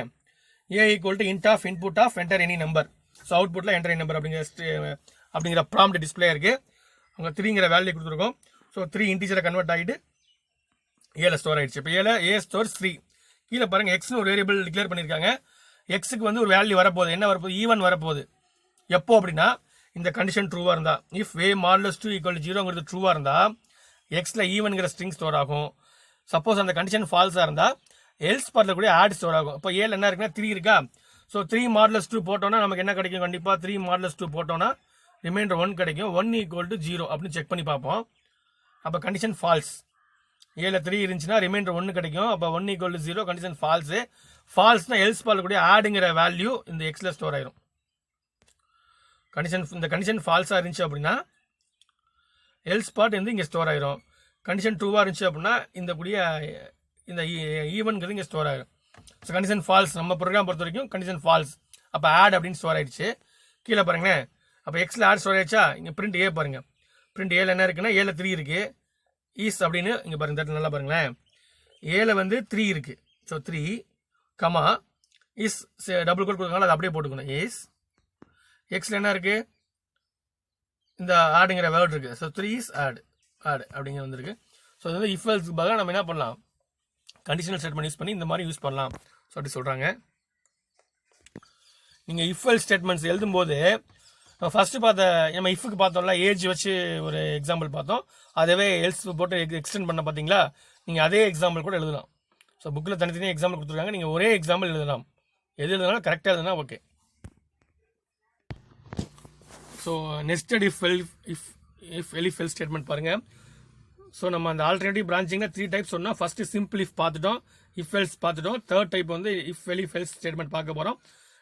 a equal to int of input of enter any number so அவுட்புட்டில் என்டர் எனி நம்பர் அப்படிங்கிற ப்ராம்ப்ட் டிஸ்பிளே இருக்குது அவங்க 3ங்கிற வேல்யூ கொடுத்துருக்கோம் ஸோ 3 இன்டீஜரை கன்வெர்ட் ஆகிட்டு ஏல ஸ்டோர் ஆகிடுச்சு இப்போ ஏ ஸ்டோர் 3 கீழே பாருங்கள் எக்ஸ்னு ஒரு வேரியபிள் டிக்ளேர் பண்ணியிருக்காங்க எக்ஸுக்கு வந்து ஒரு வேல்யூ வரப்போகுது என்ன வரப்போகுது ஈவன் வரப்போகுது எப்போ அப்படின்னா இந்த கண்டிஷன் ட்ரூவாக இருந்தால் இஃப் ஏ மாடுலஸ் 2 ஈக்குவல் 0ங்கிறது ட்ரூவாக இருந்தால் எக்ஸில் ஈவன்கிற ஸ்ட்ரிங் ஸ்டோர் ஆகும் சப்போஸ் அந்த கண்டிஷன் ஃபால்ஸாக இருந்தால் எல்ஸ் பார்ட்டில் கூட ஆட் ஸ்டோர் ஆகும் இப்போ ஏல என்ன இருக்குன்னா 3 இருக்கா ஸோ 3 மாடுலஸ் 2 போட்டோன்னா நமக்கு என்ன கிடைக்கும் கண்டிப்பாக 3 மாடுலஸ் 2 போட்டோன்னா ரிமைண்டர் 1 கிடைக்கும் 1 ஈக்குவல் டு 0 அப்படின்னு செக் பண்ணி பார்ப்போம் அப்போ கண்டிஷன் ஃபால்ஸ் ஏல 3 இருந்துச்சுன்னா ரிமைண்டர் 1 கிடைக்கும் அப்போ 1 ஈக்குவல் டு 0 கண்டிஷன் ஃபால்ஸ்னா எல்ஸ் பார்ட்டில் கூட ஆடுங்கிற வேல்யூ இந்த எக்ஸில் ஸ்டோர் ஆயிரும் இந்த கண்டிஷன் ஃபால்ஸாக இருந்துச்சு அப்படின்னா எல்ஸ் பார்ட் வந்து இங்கே ஸ்டோர் ஆயிரும் கண்டிஷன் ட்ரூவாக இருந்துச்சு அப்படின்னா இந்த ஈவன்கிறது இங்கே ஸ்டோர் ஆயிரும் ஸோ கண்டிஷன் ஃபால்ஸ் நம்ம ப்ரோக்ராம் பொறுத்த வரைக்கும் கண்டிஷன் ஃபால்ஸ் அப்போ ஆட் அப்படின்னு ஸ்டோர் ஆயிடுச்சு கீழே பாருங்களேன் அப்போ எக்ஸில் ஆட் ஸ்டோர் ஆயிடுச்சா இங்கே பிரிண்ட் ஏ பாருங்கள் பிரிண்ட் ஏல என்ன இருக்குன்னா ஏல 3 இருக்குது ஈஸ் அப்படின்னு இங்கே பாருங்க இந்த நல்லா பாருங்களேன் ஏல வந்து 3 இருக்குது so 3 comma is double quote கொடுக்கனால அதை அப்படியே போட்டுக்கணும் இஸ் எக்ஸில் என்ன இருக்குது இந்த ஆடுங்கிற வேர்ட் இருக்குது ஸோ 3 இஸ் ஆட் அப்படிங்கிற வந்துருக்கு ஸோ இது வந்து இஃப் எல்ஸ்க்கு பதிலாக நம்ம என்ன பண்ணலாம் கண்டிஷனல் ஸ்டேட்மெண்ட் யூஸ் பண்ணி இந்த மாதிரி யூஸ் பண்ணலாம் ஸோ அப்படி சொல்கிறாங்க நீங்கள் இஃப் எல்ஸ் ஸ்டேட்மெண்ட்ஸ் எழுதும்போது ஃபஸ்ட்டு நம்ம இஃப்க்கு பார்த்தோம்ல ஏஜ் வச்சு ஒரு எக்ஸாம்பிள் பார்த்தோம் அதவே எல்ஸ் போட்டு எக்ஸ்டெண்ட் பண்ண பார்த்தீங்களா நீங்கள் அதே எக்ஸாம்பிள் கூட எழுதலாம் ஸோ புக்கில் தனித்தனியாக எக்ஸாம்பிள் கொடுத்துருக்காங்க நீங்கள் ஒரே எக்ஸாம்பிள் எழுதலாம் எது எழுதினாலும் கரெக்டாக எழுதுனா okay so nested if else statement பாருங்கள் ஸோ நம்ம அந்த ஆல்டர்னேட்டிவ் பிரான்ச்சிங்கில் 3 டைப்ஸ் சொன்னால் ஃபஸ்ட்டு சிம்பிள் இஃப் பார்த்துட்டோம் இஃப் எல்ஸ் பார்த்துட்டோம் தேர்ட் டைப் வந்து இஃப் எல்ஸ் ஸ்டேட்மெண்ட் பார்க்க போகிறோம்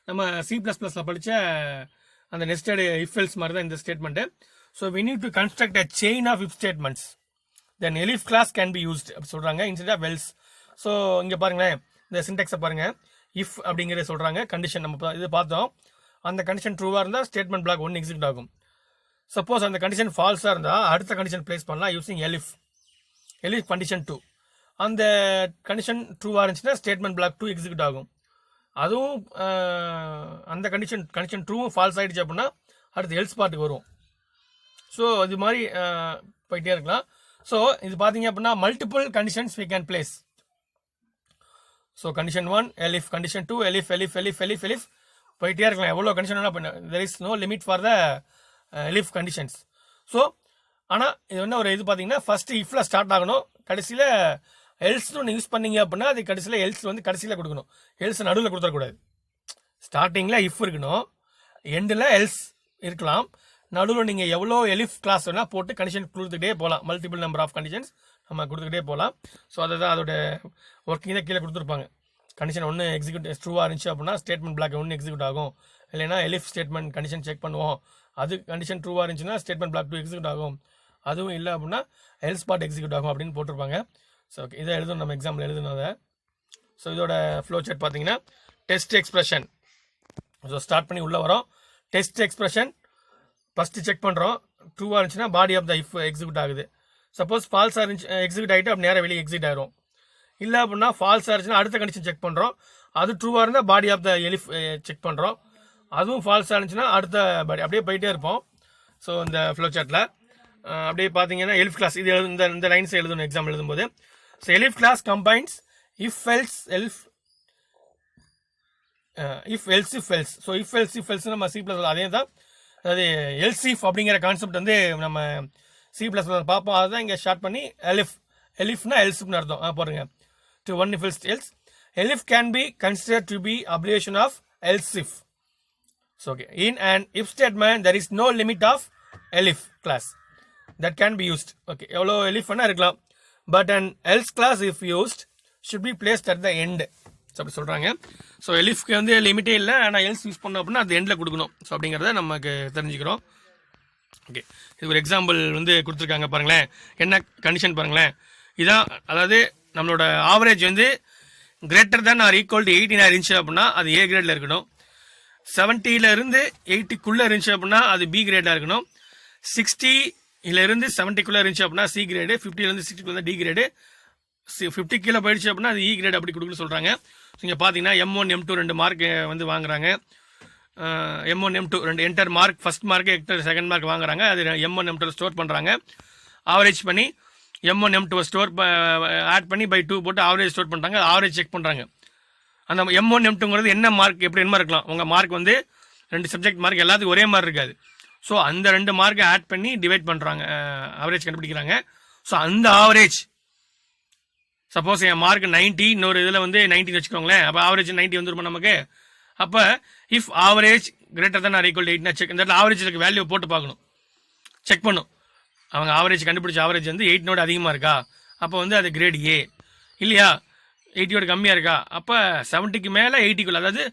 நம்ம C++ல் படித்த அந்த நெஸ்டட் இஃப் எல்ஸ் மாதிரி தான் இந்த statement so we need to construct a chain of if statements then elif class can be used அப்படி சொல்கிறாங்க instead of else ஸோ இங்கே பாருங்களேன் இந்த சின்டெக்ஸை பாருங்கள் இஃப் அப்படிங்கிறத சொல்கிறாங்க கண்டிஷன் நம்ம இது பார்த்தோம் அந்த கண்டிஷன் ட்ரூவாக இருந்தால் ஸ்டேட்மெண்ட் பிளாக் 1 எக்ஸிக்யூட் ஆகும் சப்போஸ் அந்த கண்டிஷன் ஃபால்ஸாக இருந்தால் அடுத்த கண்டிஷன் பிளேஸ் பண்ணலாம் யூஸிங் எலிஃப் கண்டிஷன் 2 அந்த கண்டிஷன் ட்ரூவாக இருந்துச்சுன்னா ஸ்டேட்மெண்ட் பிளாக் 2 எக்ஸிக்யூட் ஆகும் அதுவும் அந்த கண்டிஷன் ட்ரூவும் ஃபால்ஸ் ஆகிடுச்சு அப்படின்னா அடுத்து எல்ஸ் பார்ட்டுக்கு வரும் ஸோ இது மாதிரி போயிட்டே இருக்கலாம் ஸோ இது பார்த்தீங்க அப்படின்னா multiple conditions we can place so condition 1 elif condition 2 elif போயிட்டே இருக்கலாம் எவ்வளோ கண்டிஷன் வேணால் பண்ண there is no limit for the elif conditions so ஆனால் இது என்ன ஒரு இது பார்த்தீங்கன்னா ஃபஸ்ட்டு இஃப்பில் ஸ்டார்ட் ஆகணும் கடைசியில் எல்ஸ்னு ஒன்று யூஸ் பண்ணீங்க அப்படின்னா அது கடைசியில் எல்ஸ் வந்து கடைசியில் கொடுக்கணும் எல்ஸ் நடுவில் கொடுத்துடக்கூடாது ஸ்டார்டிங்கில் இஃப் இருக்கணும் எண்டில் எல்ஸ் இருக்கலாம் நடுவில் நீங்கள் எவ்வளோ எலிஃப் கிளாஸ் வேணால் போட்டு கண்டிஷன் கொடுத்துக்கிட்டே போகலாம் மல்டிபிள் நம்பர் ஆஃப் கண்டிஷன்ஸ் நம்ம கொடுத்துக்கிட்டே போகலாம் ஸோ அதை தான் அதோட ஒர்க்கிங் தான் கீழே கொடுத்துருப்பாங்க கண்டிஷன் 1 எக்ஸிக்யூட் ட்ரூவாக இருந்துச்சு அப்படின்னா ஸ்டேட்மெண்ட் பிளாக் 1 எக்ஸிக்யூட் ஆகும் இல்லைன்னா எலிஃப் ஸ்டேட்மெண்ட் கண்டிஷன் செக் பண்ணுவோம் அது கண்டிஷன் ட்ரூவாக இருந்துச்சுன்னா ஸ்டேட்மெண்ட் பிளாக் 2 எக்ஸிக்யூட் ஆகும் அதுவும் இல்லை அப்படின்னா எல்ஸ் பார்ட் எக்ஸிக்யூட் ஆகும் அப்படின்னு போட்டிருப்பாங்க ஸோ ஓகே இதை எழுதணும் நம்ம எக்ஸாம்பிள் எழுதுனதை ஸோ இதோட ஃப்ளோ சார்ட் பார்த்தீங்கன்னா டெஸ்ட் எக்ஸ்பிரஷன் ஸோ ஸ்டார்ட் பண்ணி உள்ளே வரோம் டெஸ்ட் எக்ஸ்பிரஷன் ஃபஸ்ட்டு செக் பண்ணுறோம். ட்ரூவாக இருந்துச்சுன்னா body of the if execute ஆகுது. சப்போஸ் ஃபால்ஸாக இருந்துச்சு எக்ஸிக்யூட் ஆகிட்டு அப்படி நேராக வெளியே எக்ஸிட் ஆயிரும். இல்லை அப்படின்னா ஃபால்ஸாக இருந்துச்சுன்னா அடுத்த கண்டிஷன் செக் பண்ணுறோம். அது ட்ரூவாக இருந்தால் body of the elif check பண்ணுறோம். அதுவும் ஃபால்ஸாக இருந்துச்சுன்னா அடுத்த பாடி அப்படியே போயிட்டே இருப்போம். ஸோ இந்த ஃப்ளோ சார்ட்டில் அப்படியே பார்த்தீங்கன்னா எலிஃப் கிளாஸ் இது இந்த லைன்ஸ் எழுதணும் எக்ஸாம் எழுதும்போது. So elif clause combines if else elif if else if else. So if else நம்ம சி ப்ளஸ் அதே தான். அதாவது எல்சிஃப் அப்படிங்கிற கான்செப்ட் வந்து நம்ம சி ப்ளஸ் பார்ப்போம். அதுதான் இங்கே ஷார்ட் பண்ணி எலிஃப்னா எல்ஸ்னு அர்த்தம். பாருங்க to one if else else elif can be considered to be abbreviation of else if. So okay in and if statement there is no limit of elif clause that can be used. Okay எவ்வளோ elif வேணா இருக்கலாம். But and else clause if used should be placed at the end. So அப்படி சொல்கிறாங்க. So எலிஃப்க்கு வந்து லிமிட்டே இல்லை, ஆனால் else use பண்ணோம் அப்படின்னா அது எண்டில் கொடுக்கணும். ஸோ அப்படிங்கிறத நமக்கு தெரிஞ்சுக்கிறோம். ஓகே இது ஒரு எக்ஸாம்பிள் வந்து கொடுத்துருக்காங்க பாருங்களேன். என்ன கண்டிஷன் பாருங்களேன். இதான் அதாவது நம்மளோட ஆவரேஜ் வந்து greater than or equal to 89 இருந்துச்சு அப்படின்னா அது ஏ கிரேடில் இருக்கணும். 70 80 இருந்துச்சு அப்படின்னா அது பி கிரேடாக இருக்கணும். 60 70 இருந்துச்சு அப்படின்னா சி கிரேடு. 50 60 D grade. 50 கீழே போயிடுச்சு அப்படின்னா அது இ கிரேட் அப்படி கொடுக்க சொல்கிறாங்க. ஸோ இங்கே பார்த்தீங்கன்னா M1 M2 2 மார்க் வந்து வாங்குறாங்க. M1 M2 2 enter mark first mark enter second mark வாங்குறாங்க. அது M1 M2 ஸ்டோர் பண்ணுறாங்க. ஆவரேஜ் பண்ணி M1 M2 ஸ்டோர் ஆட் பண்ணி பை 2 போட்டு ஆவரேஜ் ஸ்டோர் பண்ணுறாங்க. ஆவரேஜ் செக் பண்ணுறாங்க. அந்த M1 M2ங்கிறது என்ன மார்க் எப்படி என்ன இருக்கலாம். உங்கள் மார்க் வந்து 2 சப்ஜெக்ட் மார்க் எல்லாத்துக்கும் ஒரே மாதிரி இருக்காது. ஸோ அந்த 2 மார்க்கை ஆட் பண்ணி டிவைட் பண்ணுறாங்க. ஆவரேஜ் கண்டுபிடிக்கிறாங்க. ஸோ அந்த ஆவரேஜ் சப்போஸ் என் மார்க் 90 இன்னொரு இதில் வந்து 90 வச்சுக்கோங்களேன். அப்போ ஆவரேஜ் 90 வந்துருமா நமக்கு. அப்போ if average greater than R equal to 8 check. இந்த இடத்துல ஆவரேஜ் இருக்க வேல்யூ போட்டு பார்க்கணும், செக் பண்ணும். அவங்க ஆவரேஜ் கண்டுபிடிச்ச ஆவரேஜ் வந்து 8 அதிகமாக இருக்கா, அப்போ வந்து அது கிரேட் ஏ. இல்லையா 80 கம்மியாக இருக்கா, அப்போ 70க்கு மேலே 80, அதாவது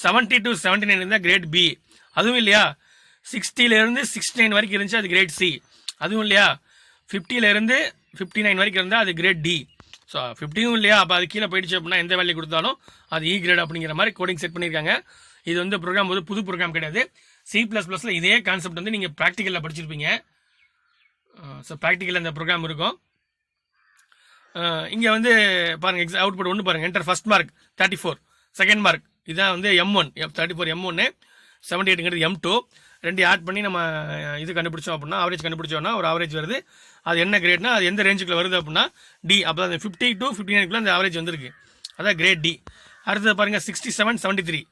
70 to 79 இருந்தால் கிரேட் பி. அதுவும் இல்லையா 60 69 வரைக்கும் இருந்துச்சு அது கிரேட் சி. அதுவும் இல்லையா 50 59 வரைக்கும் இருந்தால் அது கிரேட் டி. ஸோ 50 இல்லையா அப்போ அது கீழே போயிடுச்சு அப்படின்னா எந்த வேல்யூ கொடுத்தாலும் அது இ கிரேட் அப்படிங்கிற மாதிரி கோடிங் செட் பண்ணியிருக்காங்க. இது வந்து ப்ரோக்ராம் வந்து புது ப்ரோக்ராம் கிடையாது. C++ல இதே கான்செப்ட் வந்து நீங்கள் ப்ராக்டிக்கலில் படிச்சிருப்பீங்க. ஸோ ப்ராக்டிக்கலில் இந்த ப்ரோக்ராம் இருக்கும். இங்கே வந்து பாருங்கள் அவுட்புட் ஒன்று பாருங்கள். Enter first mark 34, second mark இதான் வந்து M1 34 M1, 78ங்கிறது M2. 2 ஆட் பண்ணி நம்ம இது கண்டுபிடிச்சோம் அப்படின்னா ஆவரேஜ் கண்டுபிடிச்சோம்னா ஒரு ஆவரேஜ் வருது. அது என்ன கிரேட்னா அது எந்த ரேஞ்சுக்குள்ள வருது அப்படின்னா டி. அப்போ அந்த 50 to 59 அந்த ஆவரேஜ் வந்துருக்கு, அதான் கிரேட் டி. அடுத்தது பாருங்கள் 67 73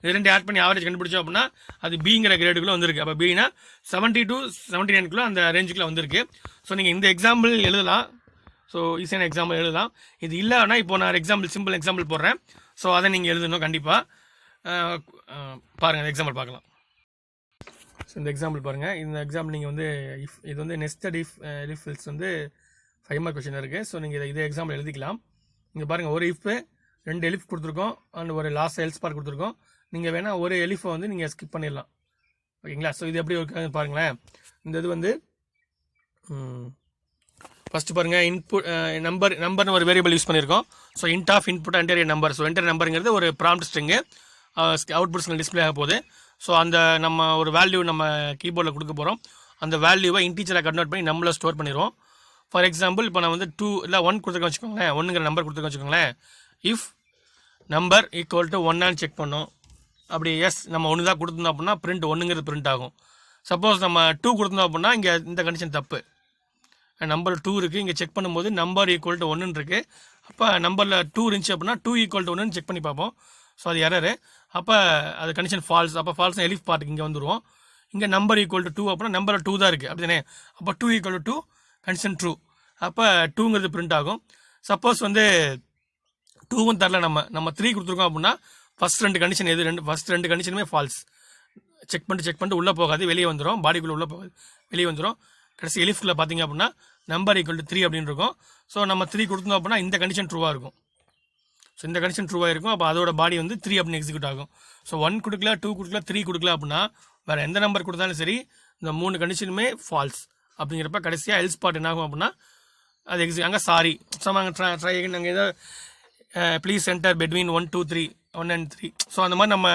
இது 2 ஆட் பண்ணி ஆவரேஜ் கண்டுபிடிச்சோம் அப்படின்னா அது பிங்கிற கிரேடுக்குள்ளே வந்திருக்கு. அப்போ பின்னா 70 to 79 அந்த ரேஞ்சுக்குள்ளே வந்திருக்கு. ஸோ நீங்கள் இந்த எக்ஸாம்பிள் எழுதலாம். ஸோ ஈஸியான எக்ஸாம்பிள் எழுதலாம். இது இல்லைன்னா இப்போ நான் எக்ஸாம்பிள் சிம்பிள் எக்ஸாம்பிள் போடுறேன். ஸோ அதை நீங்கள் எழுதணும் கண்டிப்பாக. பாருங்கள் எக்ஸாம்பிள் பார்க்கலாம். ஸோ இந்த எக்ஸாம்பிள் பாருங்கள். இந்த எக்ஸாம்பிள் நீங்கள் வந்து இது வந்து நெஸ்டட் எலிஃப் எல்ஸ் வந்து 5 மார்க் கொஸ்டின் இருக்குது. ஸோ நீங்கள் இதே எக்ஸாம்பிள் எழுதிக்கலாம். இங்கே பாருங்கள் ஒரு இஃப் 2 எலிஃப் கொடுத்துருக்கோம் அண்ட் ஒரு லாஸ்ட் எல்ஸ் பார்க் கொடுத்துருக்கோம். நீங்கள் வேணால் ஒரு எலிஃபை வந்து நீங்கள் ஸ்கிப் பண்ணிடலாம். ஓகேங்களா. ஸோ இது எப்படி இருக்கு பாருங்களேன். இந்த இது வந்து ஃபஸ்ட்டு பாருங்கள் இன்புட் நம்பர்னு ஒரு வேரியபிள் யூஸ் பண்ணியிருக்கோம். So int of input enter number. So enter நம்பருங்கிறது ஒரு ப்ராம்ப்ட் ஸ்ட்ரிங்கு அவுட்புட்ஸ் டிஸ்பிளே ஆக போகுது. ஸோ அந்த நம்ம ஒரு வேல்யூ நம்ம கீபோர்டில் கொடுக்க போகிறோம். அந்த வேல்யூவை இன்டீஜராக கன்வெர்ட் பண்ணி நம்மள ஸ்டோர் பண்ணிடுவோம். ஃபார் எக்ஸாம்பிள் இப்போ நான் வந்து 2 இல்லை 1 கொடுத்துருக்கேன் வச்சுக்கோங்களேன். 1ங்கிற நம்பர் கொடுத்துருக்கேன் வச்சுக்கோங்களேன். If number equal to 1 check பண்ணோம். அப்படி எஸ் நம்ம 1 தான் கொடுத்துருந்தோம் அப்படின்னா பிரிண்ட் 1ங்கிறது பிரிண்ட் ஆகும். சப்போஸ் நம்ம 2 கொடுத்துருந்தோம் அப்படின்னா இங்கே இந்த கண்டிஷன் தப்பு. நம்பர் 2 இருக்குது, இங்கே செக் பண்ணும்போது நம்பர் ஈக்குவல் டு 1 இருக்குது. அப்போ நம்பரில் 2 இருந்துச்சு அப்படின்னா 2 ஈக்குவல் டு 1 செக் பண்ணி பார்ப்போம். ஸோ அது எரரு. அப்போ அது கண்டிஷன் ஃபால்ஸ். அப்போ ஃபால்ஸ் எலிஃப் பார்ட்டுக்கு இங்கே வந்துடுவோம். இங்கே நம்பர் ஈக்குவல் டு 2 அப்படின்னா நம்பர் 2 தான் இருக்குது அப்படி தானே. அப்போ 2 ஈக்குவல் டு 2 கண்டிஷன் ட்ரூ. அப்போ 2ங்கிறது பிரிண்ட் ஆகும். சப்போஸ் வந்து 2வும் தரல நம்ம 3 கொடுத்துருக்கோம் அப்படின்னா ஃபஸ்ட் 2 கண்டிஷன் ஃபஸ்ட் 2 கண்டிஷனுமே ஃபால்ஸ். செக் பண்ணிட்டு உள்ளே போகாது, வெளியே வந்துடும். பாடிக்குள்ளே உள்ளே போகாது, வெளியே வந்துடும். கடைசி எலிஃப்ல பார்த்தீங்க அப்படின்னா நம்பர் ஈக்குவல் டு 3 அப்படின்னு இருக்கும். ஸோ நம்ம 3 கொடுத்தோம் அப்படின்னா இந்த கண்டிஷன் ட்ரூவாக இருக்கும். ஸோ இந்த கண்டிஷன் ட்ரூவாக இருக்கும். அப்போ அதோட பாடி வந்து 3 அப்படின்னு எக்ஸிக்யூட் ஆகும். ஸோ 1 கொடுக்கல, 2 கொடுக்கல, 3 கொடுக்கல அப்படின்னா வேறு எந்த நம்பர் கொடுத்தாலும் சரி இந்த 3 கண்டிஷனுமே ஃபால்ஸ். அப்படிங்கிறப்ப கடைசியாக எல்ஸ் பார்ட் என்ன ஆகும் அப்படின்னா அது அங்கே சாரி ட்ரை நாங்கள் ஏதோ please enter between 1 2 3 1 and 3. So அந்த மாதிரி நம்ம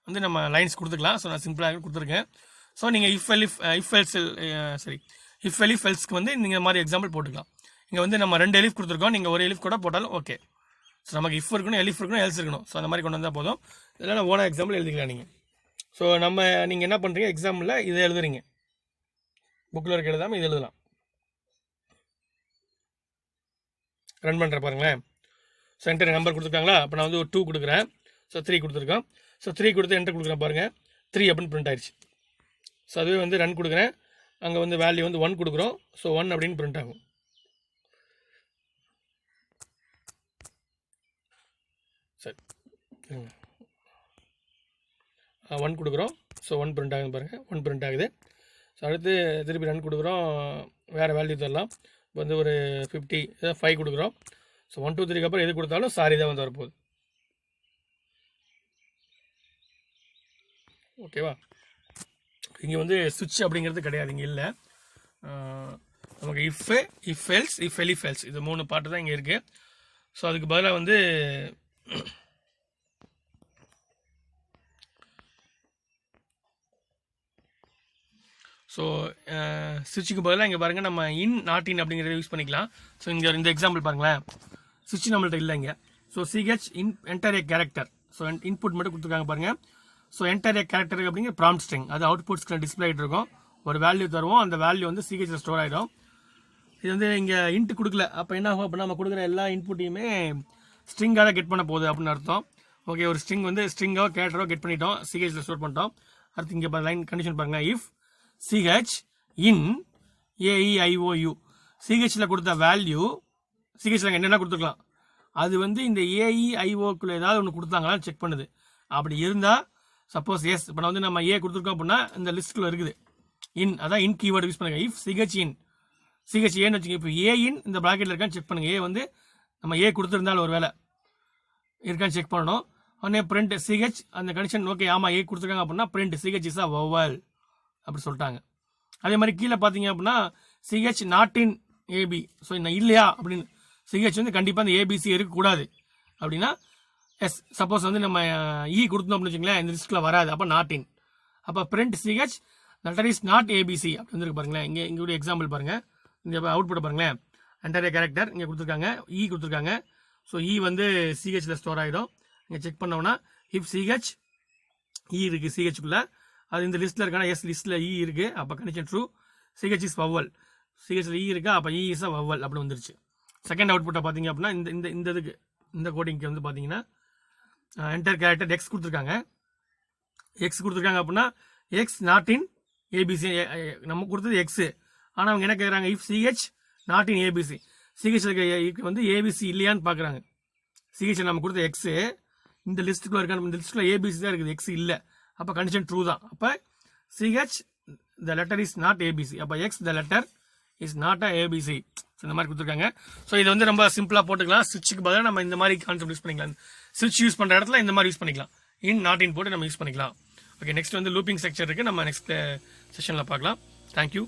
வந்து நம்ம லைன்ஸ் கொடுத்துக்கலாம். ஸோ நான் சிம்பிளாக கொடுத்துருக்கேன். ஸோ நீங்கள் இஃப் எலிஃப் எல்ஸ்க்கு வந்து நீங்கள் இந்த மாதிரி எக்ஸாம்பிள் போட்டுக்கலாம். இங்கே வந்து நம்ம 2 எலிஃப் கொடுத்துருக்கோம், நீங்கள் ஒரு எலிஃப் கூட போட்டாலும் ஓகே. ஸோ நமக்கு இஃப் இருக்கணும், எலிஃப் இருக்கணும், எல்ஸ் இருக்கணும். ஸோ அந்த மாதிரி கொண்டு வந்தால் போதும். இதெல்லாம் ஓனா எக்ஸாம்பிள் எழுதிக்கலாம் நீங்கள். ஸோ நீங்கள் என்ன பண்ணுறீங்க, எக்ஸாம்பிளில் இதை எழுதுறீங்க, புக்கில் இருக்க எழுதாமல் இது எழுதலாம். ரன் பண்ணுற பாருங்களேன். ஸோ என்டர் நம்பர் கொடுத்துருக்காங்களா, அப்போ நான் வந்து ஒரு 2 கொடுக்குறேன். ஸோ 3 கொடுத்துருக்கோம். ஸோ 3 கொடுத்து என்டர் கொடுக்குறேன் பாருங்கள், 3 அப்படின்னு பிரிண்ட் ஆயிடுச்சு. ஸோ அதுவே வந்து ரன் கொடுக்குறேன், அங்கே வந்து வேல்யூ வந்து 1 கொடுக்குறோம். ஸோ 1 அப்படின்னு பிரிண்ட் ஆகும். சரி 1 கொடுக்குறோம். ஸோ 1 பிரிண்ட் ஆகுது பாருங்கள், 1 பிரிண்ட் ஆகுது. ஸோ அடுத்து திருப்பி ரன் கொடுக்குறோம், வேறு வேல்யூ தரலாம். இப்போ வந்து ஒரு 50 இதை 5 கொடுக்குறோம். ஸோ 1 2 3க்கு அப்புறம் எது கொடுத்தாலும் சாரி தான் வந்து வரப்போகுது. ஓகேவா? இங்கே வந்து சுவிட்ச் அப்படிங்கிறது கிடையாது, இங்கே இல்லை. நமக்கு இஃப் எல்ஸ் எலிஃப் எல்ஸ் இது 3 பாட்டு தான் இங்கே இருக்குது. ஸோ அதுக்கு பதிலாக வந்து ஸோ சுவிட்சுக்கு பதிலாக இங்கே பாருங்கள், நம்ம இன் நாட் இன் அப்படிங்கிறத யூஸ் பண்ணிக்கலாம். ஸோ இங்கே இந்த எக்ஸாம்பிள் பாருங்களேன், சுவிட்ச் நம்மள்ட்ட இல்லை இங்கே. So CH enter a character. So input மட்டும் கொடுத்துருக்காங்க பாருங்கள். ஸோ என்டர் ஏ கேரக்டர் அப்படிங்கிற ப்ராம்ப்ட் ஸ்ட்ரிங், அது அவுட்புட்ஸ்க்கு டிஸ்பிளே ஆகிட்டு இருக்கும். ஒரு வேல்யூ தருவோம், அந்த வேல்யூ வந்து சிஹெச்சில் ஸ்டோர் ஆகிடும். இது வந்து இங்கே இன்ட்டு கொடுக்கல, அப்போ என்ன ஆகும், அப்போ நம்ம கொடுக்குற எல்லா இன்புட்டையுமே ஸ்ட்ரிங்காக தான் கெட் பண்ண போகுது அப்படின்னு அர்த்தம். ஓகே, ஒரு ஸ்ட்ரிங் வந்து ஸ்ட்ரிங்கோ கேரக்டரோ கெட் பண்ணிட்டோம், சிஹெச்சில் ஸ்டோர் பண்ணிட்டோம். அடுத்து இங்கே லைன் கண்டிஷன் பாருங்கள், இஃப் சிஹெச் இன் ஏஇஐஓயு, சிஹெச்சில் கொடுத்த வேல்யூ, சிஹெச்சில் என்னென்ன கொடுத்துருக்கலாம், அது வந்து இந்த ஏஇஐஓக்குள்ள ஏதாவது ஒன்று கொடுத்தாங்களான்னு செக் பண்ணுது. அப்படி இருந்தால் சப்போஸ் எஸ், இப்போ வந்து நம்ம ஏ கொடுத்துருக்கோம் அப்படின்னா இந்த லிஸ்ட்டுக்குள்ள இருக்குது இன், அதான் இன் கீவேர்டு யூஸ் பண்ணுங்க. இஃப் சிஹெச் இன், சிஹெச் ஏன்னு வச்சுக்கோங்க. இப்போ ஏ இன் இந்த ப்ராக்கெட்டில் இருக்கான்னு செக் பண்ணுங்க. ஏ வந்து நம்ம ஏ கொடுத்துருந்தாலும் ஒரு வேலை இருக்கான்னு செக் பண்ணணும். உடனே பிரிண்ட் சிஹெச், அந்த கண்டிஷன் ஓகே, ஆமாம் ஏ கொடுத்துருக்காங்க அப்படின்னா print CH is a vowel அப்படி சொல்லிட்டாங்க. அதே மாதிரி கீழே பார்த்தீங்க அப்படின்னா CH not in AB, so இன்னும் இல்லையா அப்படின்னு, சிஹெச் வந்து கண்டிப்பாக அந்த ஏபிசி இருக்கக்கூடாது அப்படின்னா எஸ். சப்போஸ் வந்து நம்ம கொடுத்தோம் அப்படின்னு வச்சுங்களேன், இந்த லிஸ்ட்டில் வராது, அப்போ நாட் இன், அப்போ print CH letter is not ABC அப்படி வந்துருக்கு பாருங்களேன். இங்கே ஒரு எக்ஸாம்பிள் பாருங்கள், இங்கே அவுட்புட் பாருங்களேன், என்டர் கேரக்டர் இங்கே கொடுத்துருக்காங்க, கொடுத்துருக்காங்க. ஸோ வந்து சிஹெச்சில் ஸ்டோர் ஆகிடும். இங்கே செக் பண்ணோம்னா இஃப் சிஹெச் இருக்குது சிஹெச்சுக்குள்ளே, அது இந்த லிஸ்ட்டில் இருக்கானா, எஸ் லிஸ்ட்டில் இருக்குது, அப்போ condition true. Ch is vowel, சிஹெச்சில் இருக்கா, அப்போ இஸ் அ வவல் அப்படி வந்துருச்சு. செகண்ட் அவுட்புட்டை பார்த்தீங்க அப்படின்னா இந்த இதுக்கு இந்த கோடிங்க்கு வந்து பார்த்தீங்கன்னா என்டர் கேரக்டர் எக்ஸ் கொடுத்துருக்காங்க, அப்படின்னா எக்ஸ் நாட் இன் ஏபிசி, நம்ம கொடுத்தது எக்ஸு, ஆனால் அவங்க என்ன கேட்குறாங்க, if CH not in ABC, CH வந்து ஏபிசி இல்லையான்னு பார்க்குறாங்க. சிஹெச் நம்ம கொடுத்த எக்ஸு இந்த லிஸ்ட்டுக்குள்ள இருக்கான, இந்த லிஸ்ட்டில் ஏபிசி தான் இருக்குது, எக்ஸ் இல்லை, அப்போ கண்டிஷன் ட்ரூ தான். அப்போ ch the letter is not ABC, அப்போ x the letter is not a ABC. இந்த மாதிரி கொடுத்துருக்காங்க. ஸோ இதை வந்து ரொம்ப சிம்பிளாக போட்டுக்கலாம். ஸ்விட்சுக்கு பதிலாக நம்ம இந்த மாதிரி கான்செப்ட் யூஸ் பண்ணிக்கலாம். ஸ்விட்ச் யூஸ் பண்ணுற இடத்துல இந்த மாதிரி யூஸ் பண்ணிக்கலாம், இன் நாட் இன் போட்டு நம்ம யூஸ் பண்ணிக்கலாம். ஓகே, நெக்ஸ்ட் வந்து லூப்பிங் ஸ்ட்ரக்சர் இருக்குது, நம்ம நெக்ஸ்ட் செஷனில் பார்க்கலாம். தேங்க்யூ.